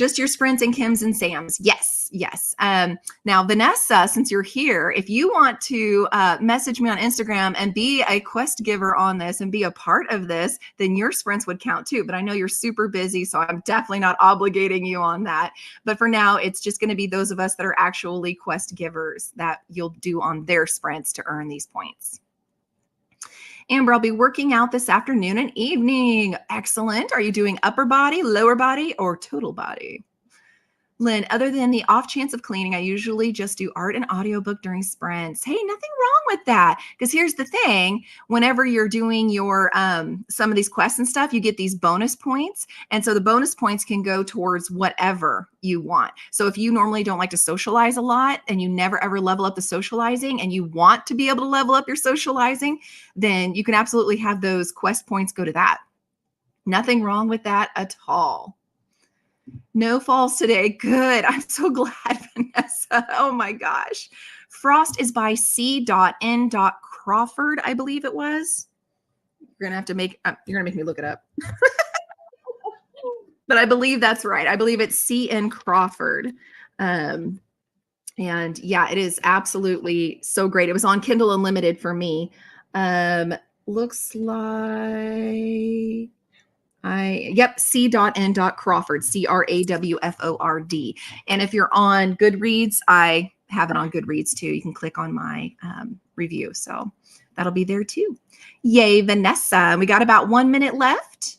Just your sprints and Kim's and Sam's. Yes. Now, Vanessa, since you're here, if you want to message me on Instagram and be a quest giver on this and be a part of this, then your sprints would count too. But I know you're super busy, so I'm definitely not obligating you on that. But for now, it's just going to be those of us that are actually quest givers that you'll do on their sprints to earn these points. Amber, I'll be working out this afternoon and evening. Excellent. Are you doing upper body, lower body, or total body? Lynn, other than the off chance of cleaning, I usually just do art and audiobook during sprints. Hey, nothing wrong with that. Because here's the thing, whenever you're doing your some of these quests and stuff, you get these bonus points. And so the bonus points can go towards whatever you want. So if you normally don't like to socialize a lot and you never ever level up the socializing and you want to be able to level up your socializing, then you can absolutely have those quest points go to that. Nothing wrong with that at all. No falls today. Good. I'm so glad, Vanessa. Oh my gosh. Frost is by C.N. Crawford, I believe it was. You're going to make me look it up. But I believe that's right. I believe it's C.N. Crawford. And yeah, it is absolutely so great. It was on Kindle Unlimited for me. Looks like C.N. Crawford, CRAWFORD. And if you're on Goodreads, I have it on Goodreads too. You can click on my review. So that'll be there too. Yay, Vanessa. We got about 1 minute left.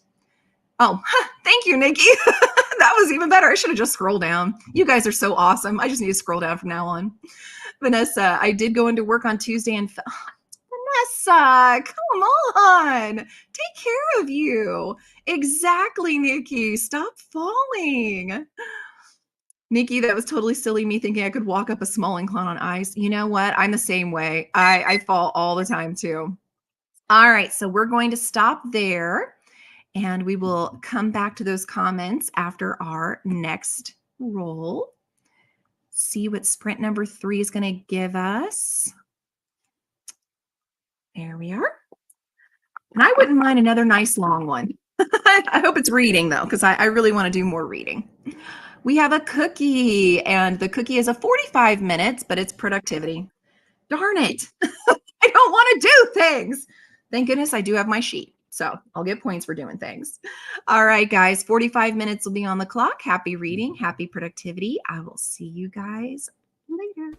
Oh, thank you, Nikki. That was even better. I should have just scrolled down. You guys are so awesome. I just need to scroll down from now on. Vanessa, I did go into work on Tuesday and Vanessa, come on. Take care of you. Exactly, Nikki. Stop falling. Nikki, that was totally silly, me thinking I could walk up a small incline on ice. You know what? I'm the same way. I fall all the time too. All right, so we're going to stop there and we will come back to those comments after our next roll. See what sprint number 3 is going to give us. There we are. And I wouldn't mind another nice long one. I hope it's reading though, because I really want to do more reading. We have a cookie, and the cookie is a 45 minutes, but it's productivity. Darn it. I don't want to do things. Thank goodness I do have my sheet. So I'll get points for doing things. All right, guys, 45 minutes will be on the clock. Happy reading, happy productivity. I will see you guys later.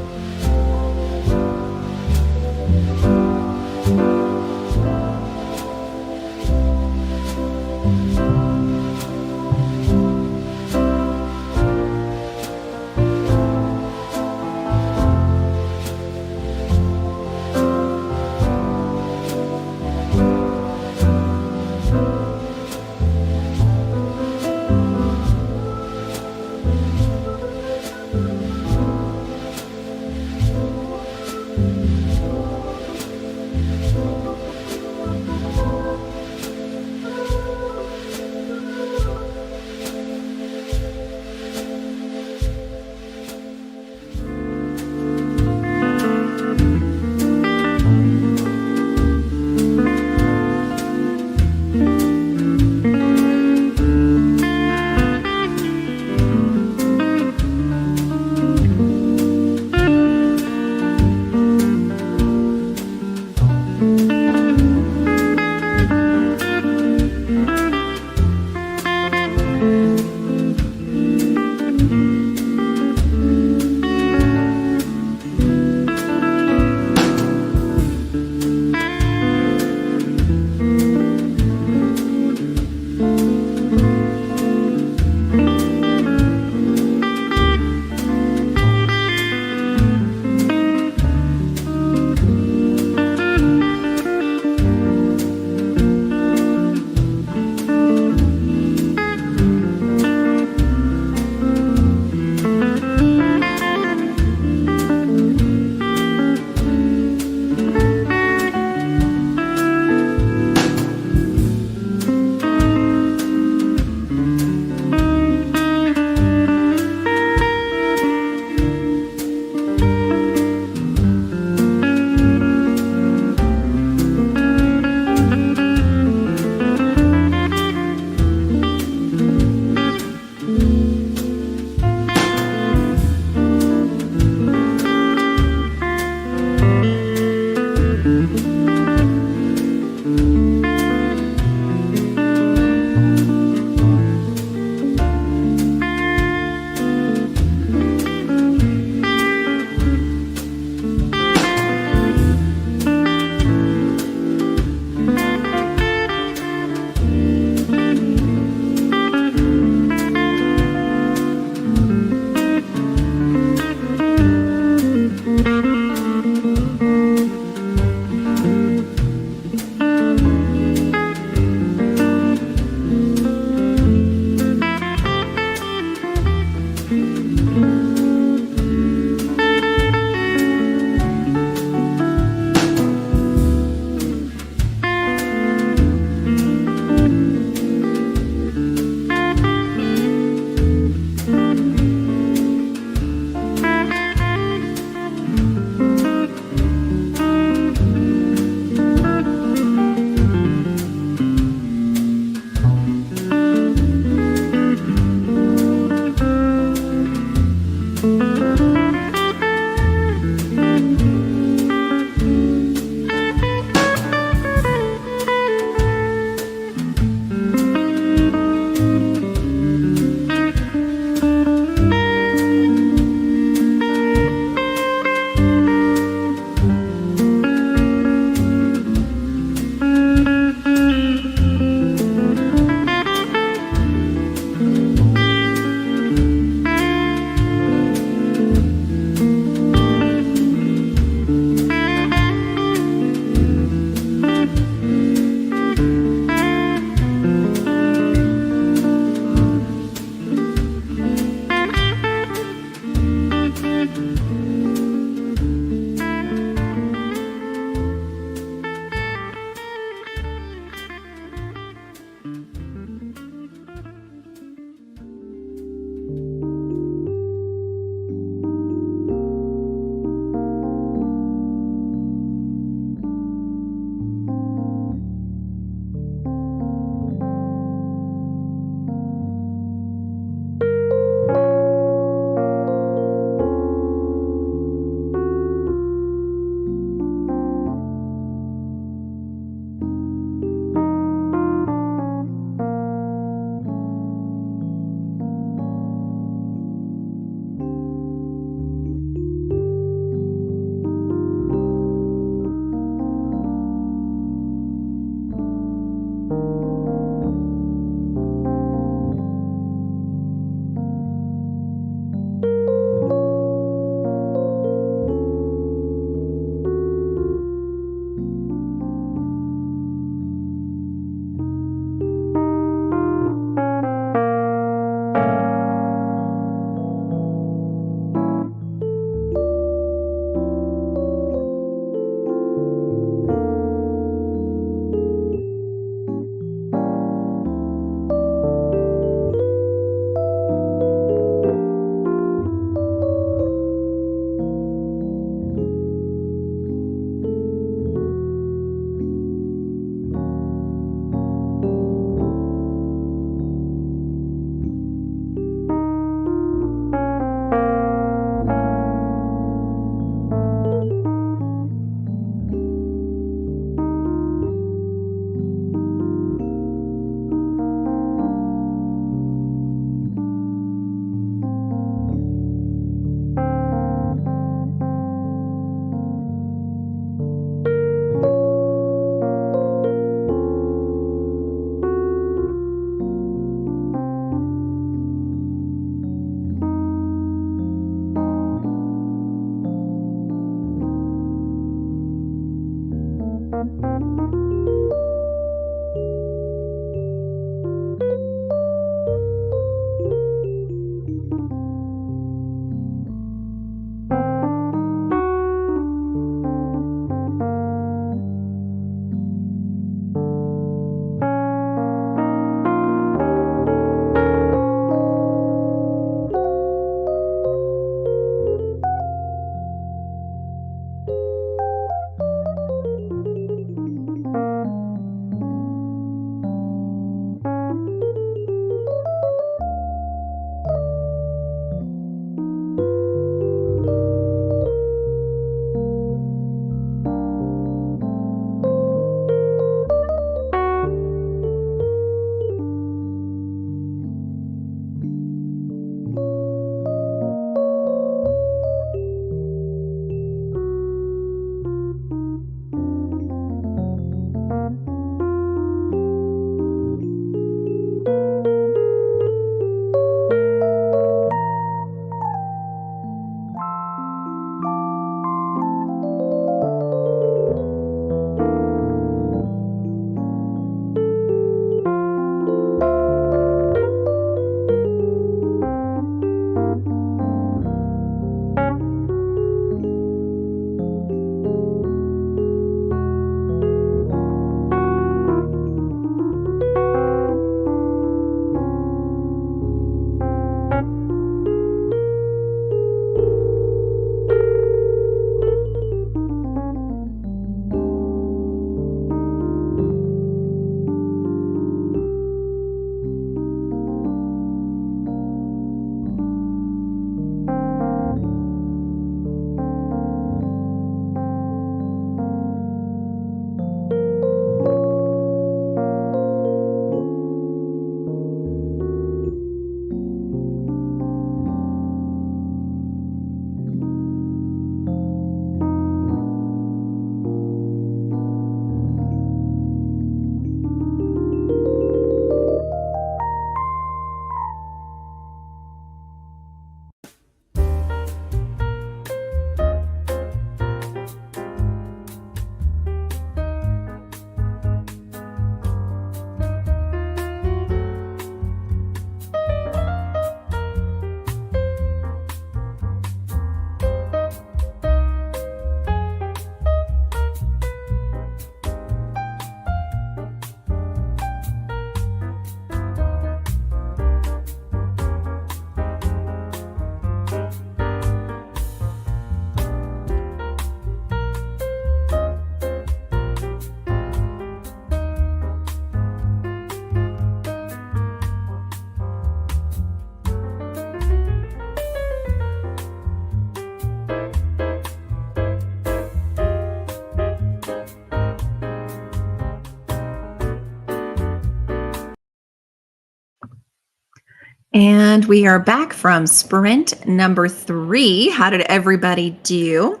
And we are back from sprint number 3. How did everybody do?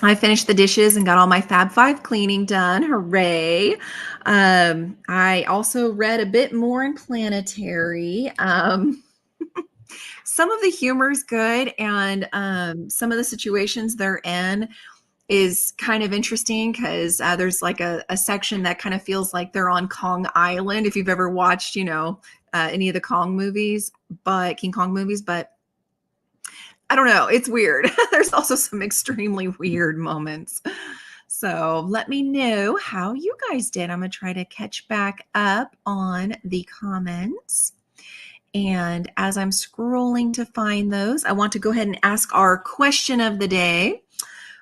I finished the dishes and got all my Fab Five cleaning done. Hooray. I also read a bit more in Planetary. Some of the humor is good, and some of the situations they're in is kind of interesting because there's like a section that kind of feels like they're on Kong Island. If you've ever watched, any of the Kong movies, but King Kong movies, but I don't know. It's weird. There's also some extremely weird moments. So let me know how you guys did. I'm going to try to catch back up on the comments. And as I'm scrolling to find those, I want to go ahead and ask our question of the day.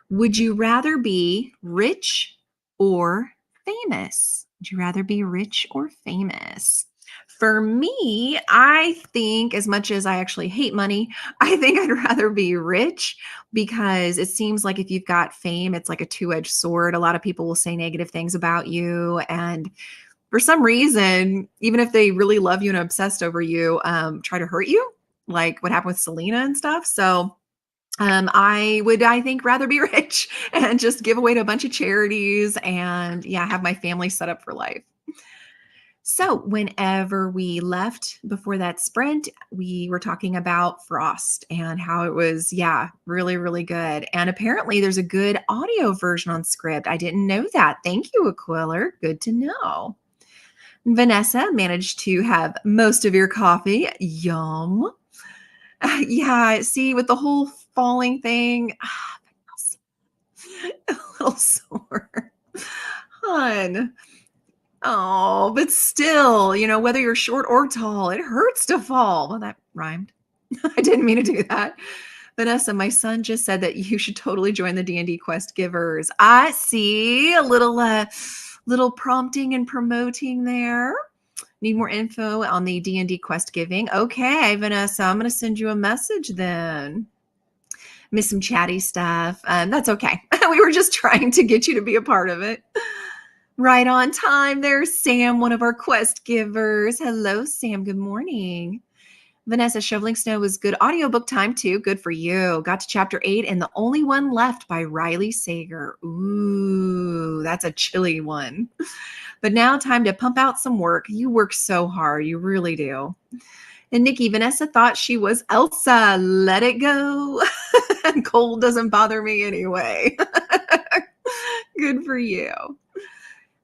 Would you rather be rich or famous? Would you rather be rich or famous? For me, I think as much as I actually hate money, I think I'd rather be rich because it seems like if you've got fame, it's like a two-edged sword. A lot of people will say negative things about you. And for some reason, even if they really love you and are obsessed over you, try to hurt you, like what happened with Selena and stuff. So I would, I think, rather be rich and just give away to a bunch of charities and yeah, have my family set up for life. So, whenever we left before that sprint, we were talking about Frost and how it was, yeah, really, really good. And apparently, there's a good audio version on Script. I didn't know that. Thank you, Aquiller. Good to know. Vanessa managed to have most of your coffee. Yum. Yeah, see, with the whole falling thing, a little sore. Hun. Oh, but still, whether you're short or tall, it hurts to fall. Well, that rhymed. I didn't mean to do that. Vanessa, my son just said that you should totally join the D&D Quest Givers. I see a little prompting and promoting there. Need more info on the D&D Quest Giving. Okay, Vanessa, I'm going to send you a message then. Miss some chatty stuff. That's okay. We were just trying to get you to be a part of it. Right on time. There's Sam, one of our quest givers. Hello, Sam. Good morning. Vanessa, Shoveling Snow was good audiobook time too. Good for you. Got to chapter 8 and The Only One Left by Riley Sager. Ooh, that's a chilly one. But now time to pump out some work. You work so hard. You really do. And Nikki, Vanessa thought she was Elsa. Let it go. Cold doesn't bother me anyway. Good for you.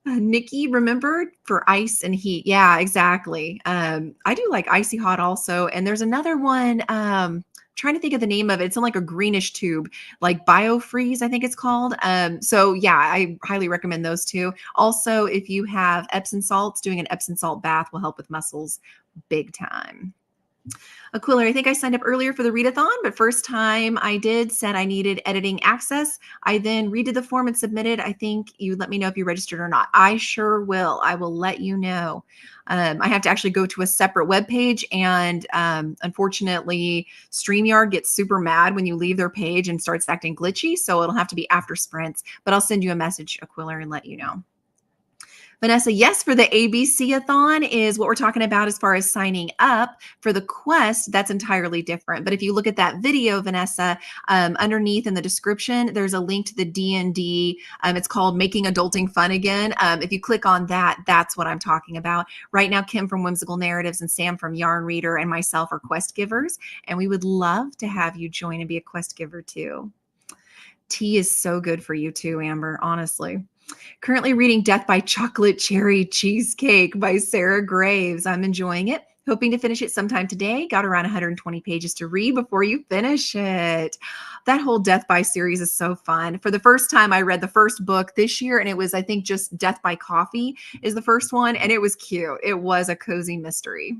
Nikki, remember for ice and heat. Yeah, exactly. I do like icy hot also. And there's another one, trying to think of the name of it. It's in like a greenish tube, like BioFreeze, I think it's called. So yeah, I highly recommend those two. Also, if you have Epsom salts, doing an Epsom salt bath will help with muscles big time. Aquila, I think I signed up earlier for the readathon, but first time I did said I needed editing access. I then redid the form and submitted. I think you let me know if you registered or not. I sure will. I will let you know. I have to actually go to a separate web page, and unfortunately, StreamYard gets super mad when you leave their page and starts acting glitchy. So it'll have to be after sprints, but I'll send you a message, Aquila, and let you know. Vanessa, yes, for the ABC-a-thon is what we're talking about as far as signing up. For the quest, that's entirely different. But if you look at that video, Vanessa, underneath in the description, there's a link to the D&D. It's called Making Adulting Fun Again. If you click on that, that's what I'm talking about. Right now, Kim from Whimsical Narratives and Sam from Yarn Reader and myself are quest givers, and we would love to have you join and be a quest giver too. Tea is so good for you too, Amber, honestly. Currently reading Death by Chocolate Cherry Cheesecake by Sarah Graves. I'm enjoying it. Hoping to finish it sometime today. Got around 120 pages to read before you finish it. That whole Death by series is so fun. For the first time, I read the first book this year, and it was, I think, just Death by Coffee is the first one, and it was cute. It was a cozy mystery.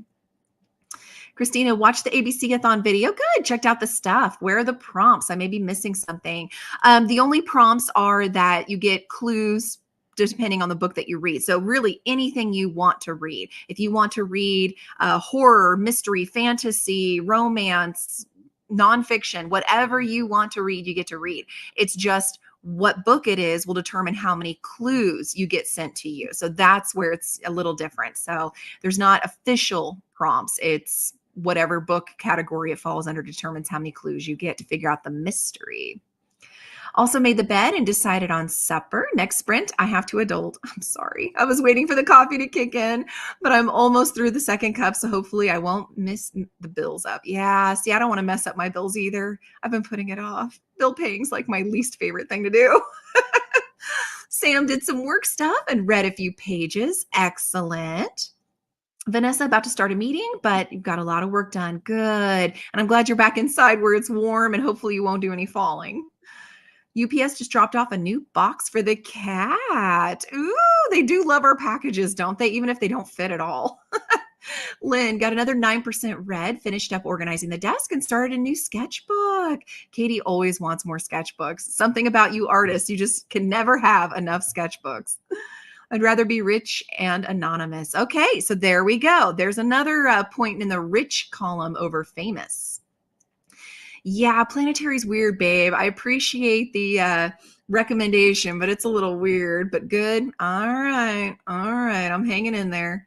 Christina, watch the ABC-a-thon video. Good. Checked out the stuff. Where are the prompts? I may be missing something. The only prompts are that you get clues depending on the book that you read. So really anything you want to read. If you want to read horror, mystery, fantasy, romance, nonfiction, whatever you want to read, you get to read. It's just what book it is will determine how many clues you get sent to you. So that's where it's a little different. So there's not official prompts. It's whatever book category it falls under determines how many clues you get to figure out the mystery. Also made the bed and decided on supper. Next sprint, I have to adult. I'm sorry. I was waiting for the coffee to kick in, but I'm almost through the second cup, so hopefully I won't miss the bills up. Yeah, see, I don't want to mess up my bills either. I've been putting it off. Bill paying's like my least favorite thing to do. Sam did some work stuff and read a few pages. Excellent. Vanessa about to start a meeting, but you've got a lot of work done. Good. And I'm glad you're back inside where it's warm and hopefully you won't do any falling. UPS just dropped off a new box for the cat. Ooh, they do love our packages, don't they? Even if they don't fit at all. Lynn got another 9% read, finished up organizing the desk, and started a new sketchbook. Katie always wants more sketchbooks. Something about you artists, you just can never have enough sketchbooks. I'd rather be rich and anonymous. Okay, so there we go. There's another point in the rich column over famous. Yeah, planetary's weird, babe. I appreciate the recommendation, but it's a little weird, but good. All right. I'm hanging in there.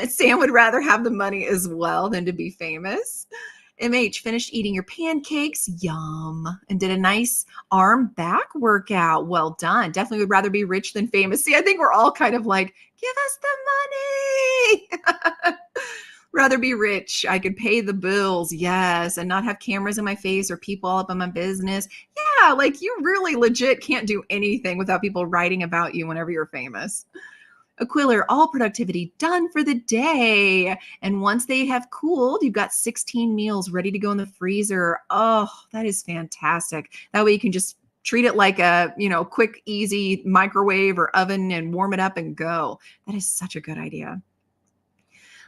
Sam would rather have the money as well than to be famous. MH finished eating your pancakes. Yum. And did a nice arm back workout. Well done. Definitely would rather be rich than famous. See, I think we're all kind of like, give us the money. Rather be rich. I could pay the bills. Yes. And not have cameras in my face or people all up in my business. Yeah. Like you really legit can't do anything without people writing about you whenever you're famous. Aquiller, all productivity done for the day. And once they have cooled, you've got 16 meals ready to go in the freezer. Oh, that is fantastic. That way you can just treat it like a, quick, easy microwave or oven and warm it up and go. That is such a good idea.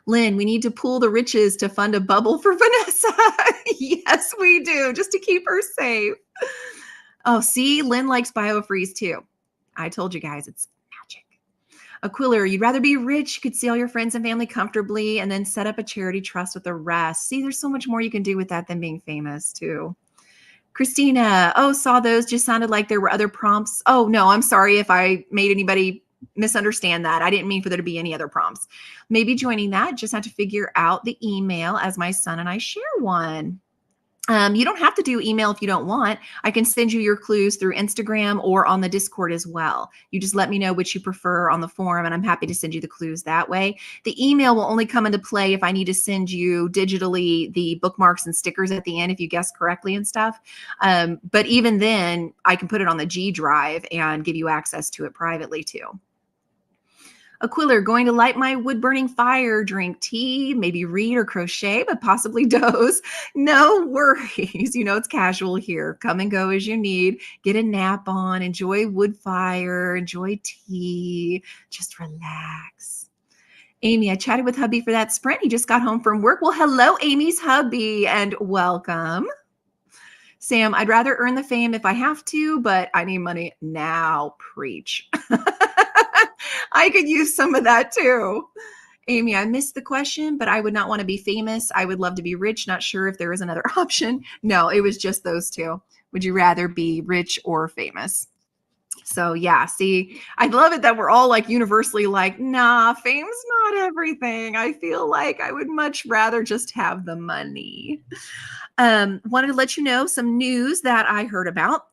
Lynn, we need to pool the riches to fund a bubble for Vanessa. Yes, we do, just to keep her safe. Oh, see, Lynn likes BioFreeze too. I told you guys, it's Aquiller, you'd rather be rich. You could see all your friends and family comfortably and then set up a charity trust with the rest. See, there's so much more you can do with that than being famous too. Christina, saw those. Just sounded like there were other prompts. Oh, no, I'm sorry if I made anybody misunderstand that. I didn't mean for there to be any other prompts. Maybe joining that, just have to figure out the email as my son and I share one. You don't have to do email if you don't want. I can send you your clues through Instagram or on the Discord as well. You just let me know which you prefer on the forum, and I'm happy to send you the clues that way. The email will only come into play if I need to send you digitally the bookmarks and stickers at the end if you guess correctly and stuff. But even then, I can put it on the G Drive and give you access to it privately too. Aquiller, going to light my wood-burning fire, drink tea, maybe read or crochet, but possibly doze. No worries. It's casual here. Come and go as you need. Get a nap on. Enjoy wood fire. Enjoy tea. Just relax. Amy, I chatted with hubby for that sprint. He just got home from work. Well, hello, Amy's hubby, and welcome. Sam, I'd rather earn the fame if I have to, but I need money now. Preach. I could use some of that too. Amy, I missed the question, but I would not want to be famous. I would love to be rich. Not sure if there is another option. No, it was just those two. Would you rather be rich or famous? So yeah, see, I love it that we're all like universally like, nah, fame's not everything. I feel like I would much rather just have the money. Wanted to let you know some news that I heard about.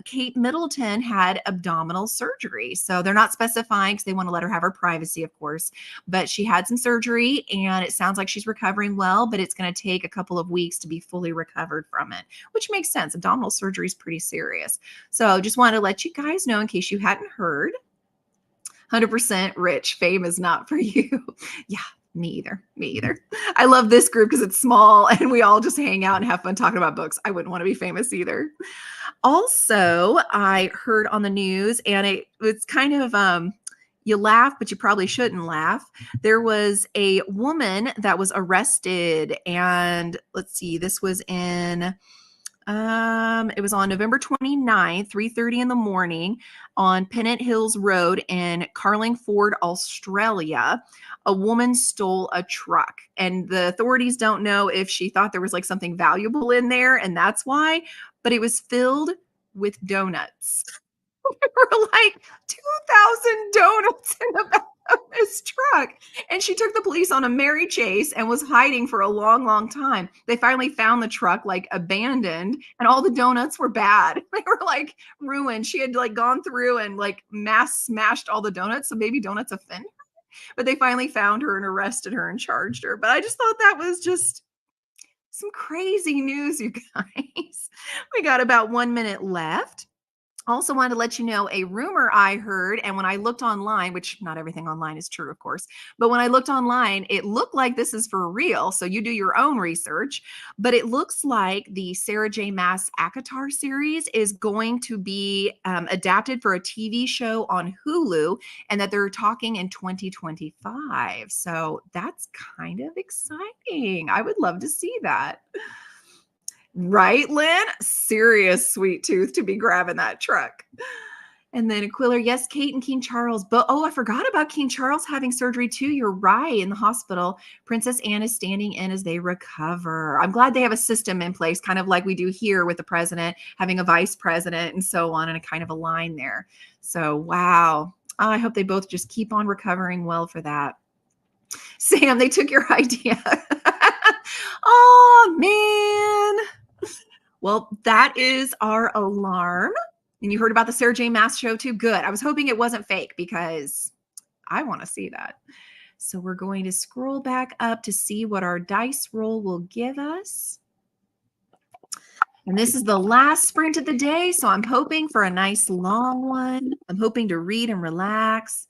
Kate Middleton had abdominal surgery. So they're not specifying because they want to let her have her privacy, of course, but she had some surgery and it sounds like she's recovering well, but it's going to take a couple of weeks to be fully recovered from it, which makes sense. Abdominal surgery is pretty serious. So just wanted to let you guys know in case you hadn't heard. 100% rich. Fame is not for you. Yeah. Me either. I love this group because it's small and we all just hang out and have fun talking about books. I wouldn't want to be famous either. Also, I heard on the news and it's kind of, you laugh, but you probably shouldn't laugh. There was a woman that was arrested and let's see, this was in, it was on November 29th, 3:30 in the morning on Pennant Hills Road in Carlingford, Australia. A woman stole a truck and the authorities don't know if she thought there was like something valuable in there and that's why, but it was filled with donuts. There were like 2,000 donuts in the back this truck. And she took the police on a merry chase and was hiding for a long, long time. They finally found the truck like abandoned, and all the donuts were bad. They were like ruined. She had like gone through and like mass smashed all the donuts. So maybe donuts offend her. But they finally found her and arrested her and charged her. But I just thought that was just some crazy news, you guys. We got about 1 minute left. Also wanted to let you know a rumor I heard, and when I looked online, which not everything online is true, of course, but when I looked online, it looked like this is for real. So you do your own research, but it looks like the Sarah J. Maas ACOTAR series is going to be adapted for a TV show on Hulu, and that they're talking in 2025. So that's kind of exciting. I would love to see that. Right, Lynn? Serious sweet tooth to be grabbing that truck. And then Aquiller, yes, Kate and King Charles. But oh, I forgot about King Charles having surgery too. You're right, in the hospital. Princess Anne is standing in as they recover. I'm glad they have a system in place, kind of like we do here with the president, having a vice president and so on, and a kind of a line there. So, wow. I hope they both just keep on recovering well for that. Sam, they took your idea. Oh, man. Well, that is our alarm. And you heard about the Sarah J. Maas show too? Good. I was hoping it wasn't fake because I want to see that. So we're going to scroll back up to see what our dice roll will give us. And this is the last sprint of the day, so I'm hoping for a nice long one. I'm hoping to read and relax.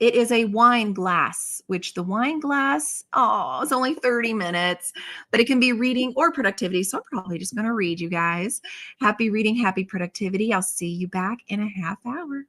It is a wine glass, which the wine glass, oh, it's only 30 minutes, but it can be reading or productivity. So I'm probably just going to read, you guys. Happy reading, happy productivity. I'll see you back in a half hour.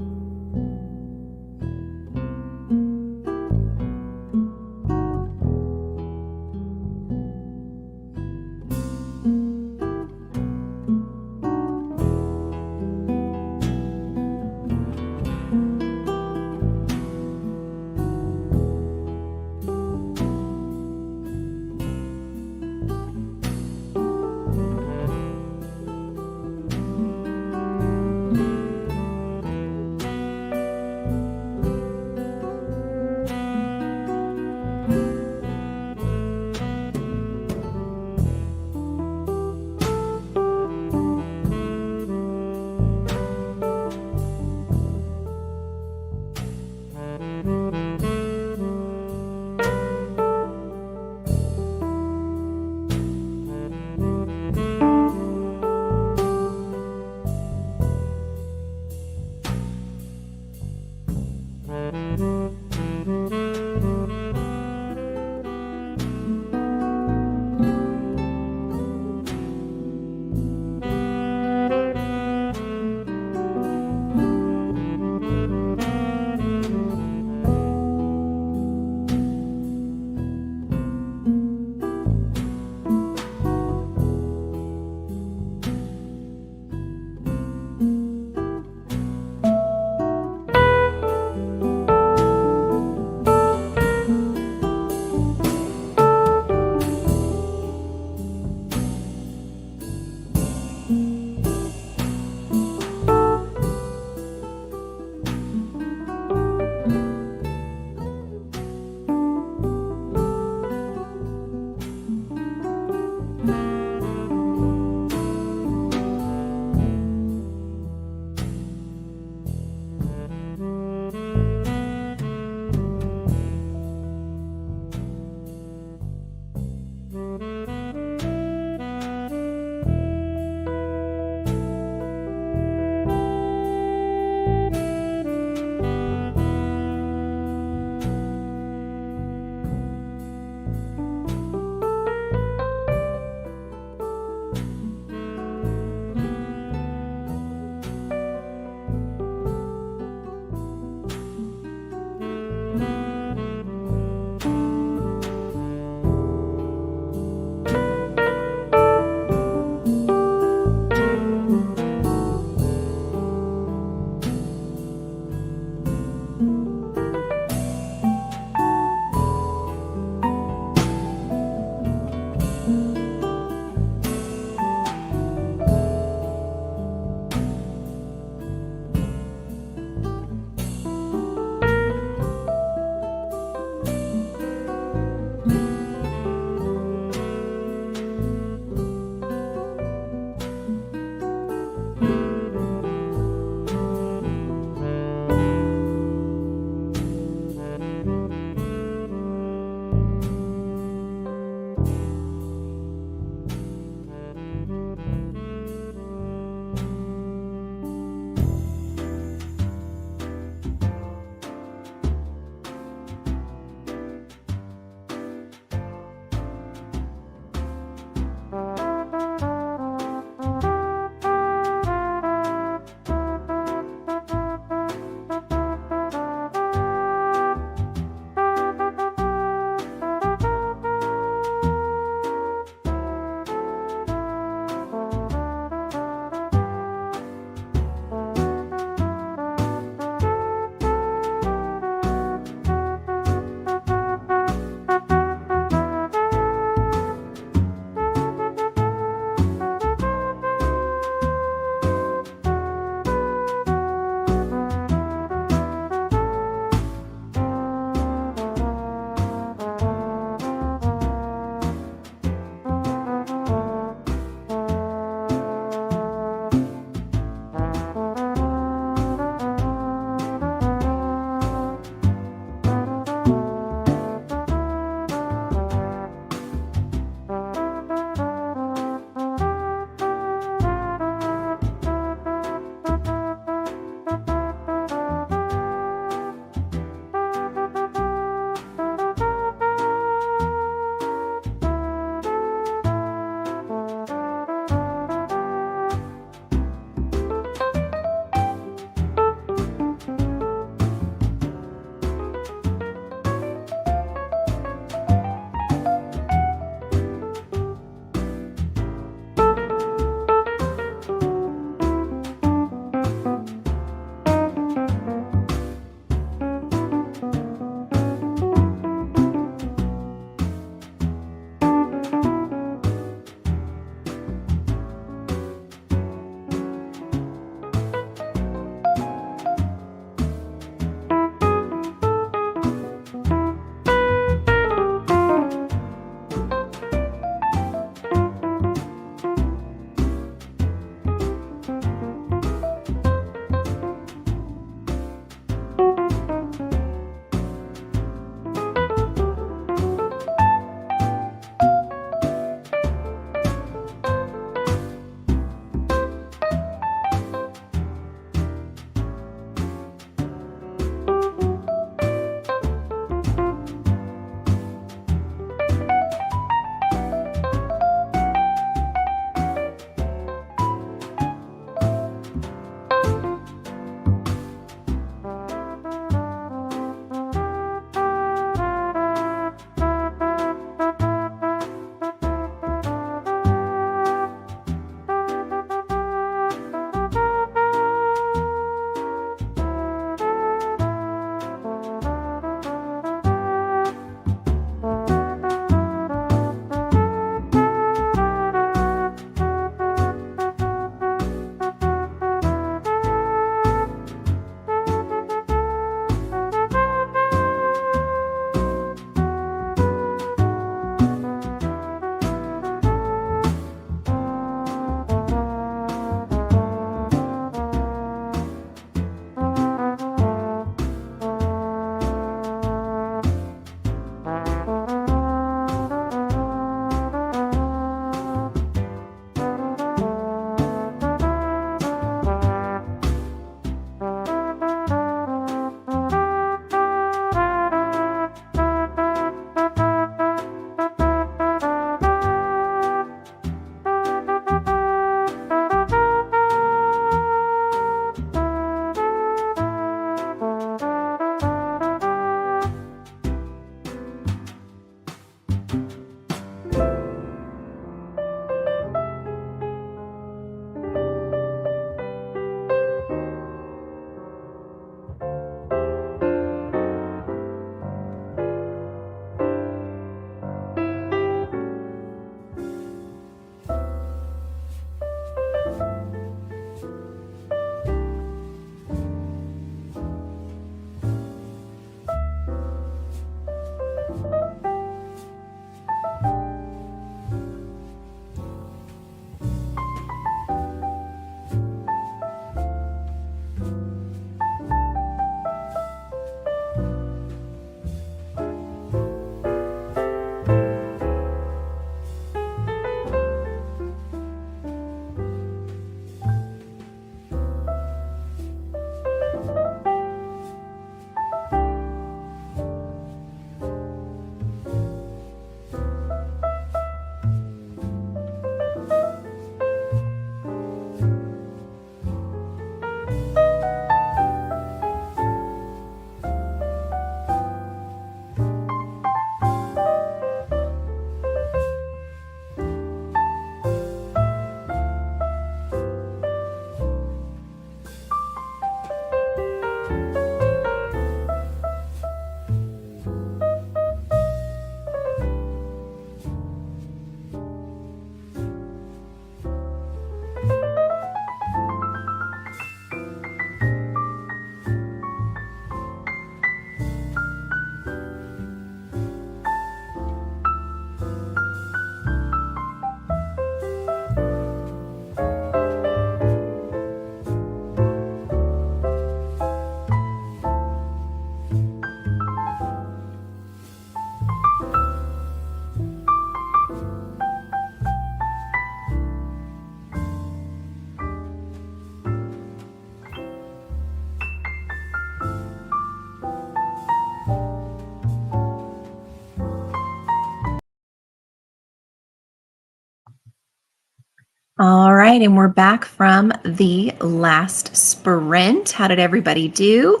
All right, and we're back from the last sprint. How did everybody do?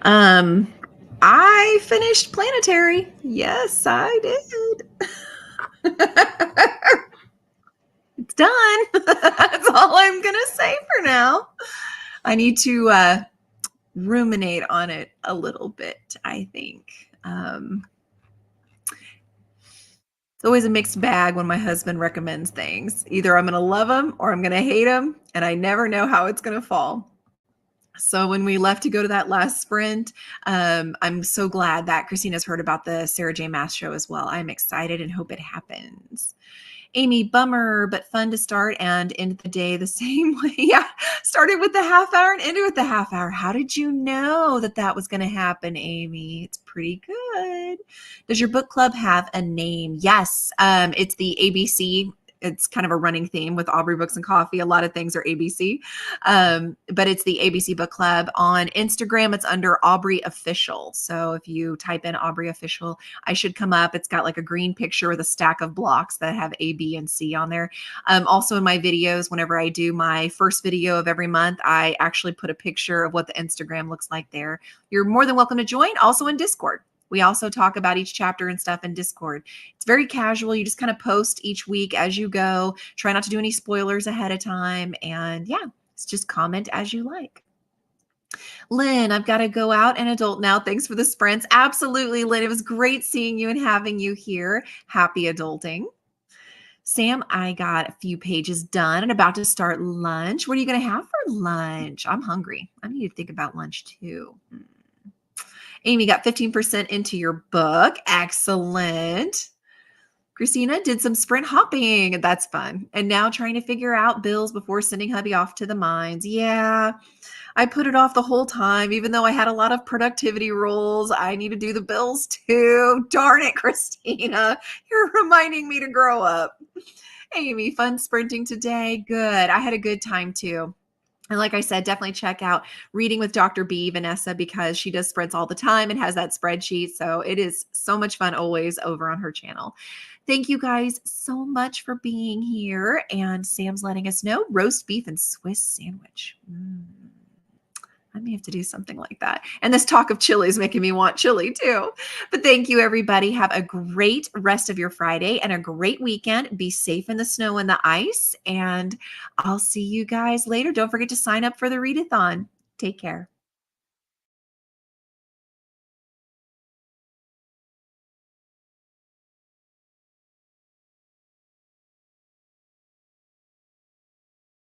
Um, I finished Planetary. Yes, I did. It's done. That's all I'm going to say for now. I need to ruminate on it a little bit, I think. It's always a mixed bag when my husband recommends things. Either I'm going to love them or I'm going to hate them, and I never know how it's going to fall. So when we left to go to that last sprint, I'm so glad that Christina's heard about the Sarah J. Maas show as well. I'm excited and hope it happens. Amy, bummer, but fun to start and end the day the same way. Yeah, started with the half hour and ended with the half hour. How did you know that that was going to happen, Amy? It's pretty good. Does your book club have a name? Yes, it's the ABC. It's kind of a running theme with Aubrey Books and Coffee. A lot of things are ABC, but it's the ABC Book Club. On Instagram, it's under Aubrey Official. So if you type in Aubrey Official, I should come up. It's got like a green picture with a stack of blocks that have A, B, and C on there. Also in my videos, whenever I do my first video of every month, I actually put a picture of what the Instagram looks like there. You're more than welcome to join. Also in Discord. We also talk about each chapter and stuff in Discord. It's very casual. You just kind of post each week as you go. Try not to do any spoilers ahead of time. And yeah, it's just comment as you like. Lynn, I've got to go out and adult now. Thanks for the sprints. Absolutely, Lynn. It was great seeing you and having you here. Happy adulting. Sam, I got a few pages done and about to start lunch. What are you going to have for lunch? I'm hungry. I need to think about lunch too. Amy got 15% into your book. Excellent. Christina did some sprint hopping. That's fun. And now trying to figure out bills before sending hubby off to the mines. Yeah, I put it off the whole time, even though I had a lot of productivity rules. I need to do the bills too. Darn it, Christina. You're reminding me to grow up. Amy, fun sprinting today. Good. I had a good time too. And like I said, definitely check out Reading with Dr. B, Vanessa, because she does sprints all the time and has that spreadsheet. So it is so much fun always over on her channel. Thank you guys so much for being here. And Sam's letting us know roast beef and Swiss sandwich. I may have to do something like that. And this talk of chili is making me want chili too. But thank you, everybody. Have a great rest of your Friday and a great weekend. Be safe in the snow and the ice. And I'll see you guys later. Don't forget to sign up for the readathon. Take care.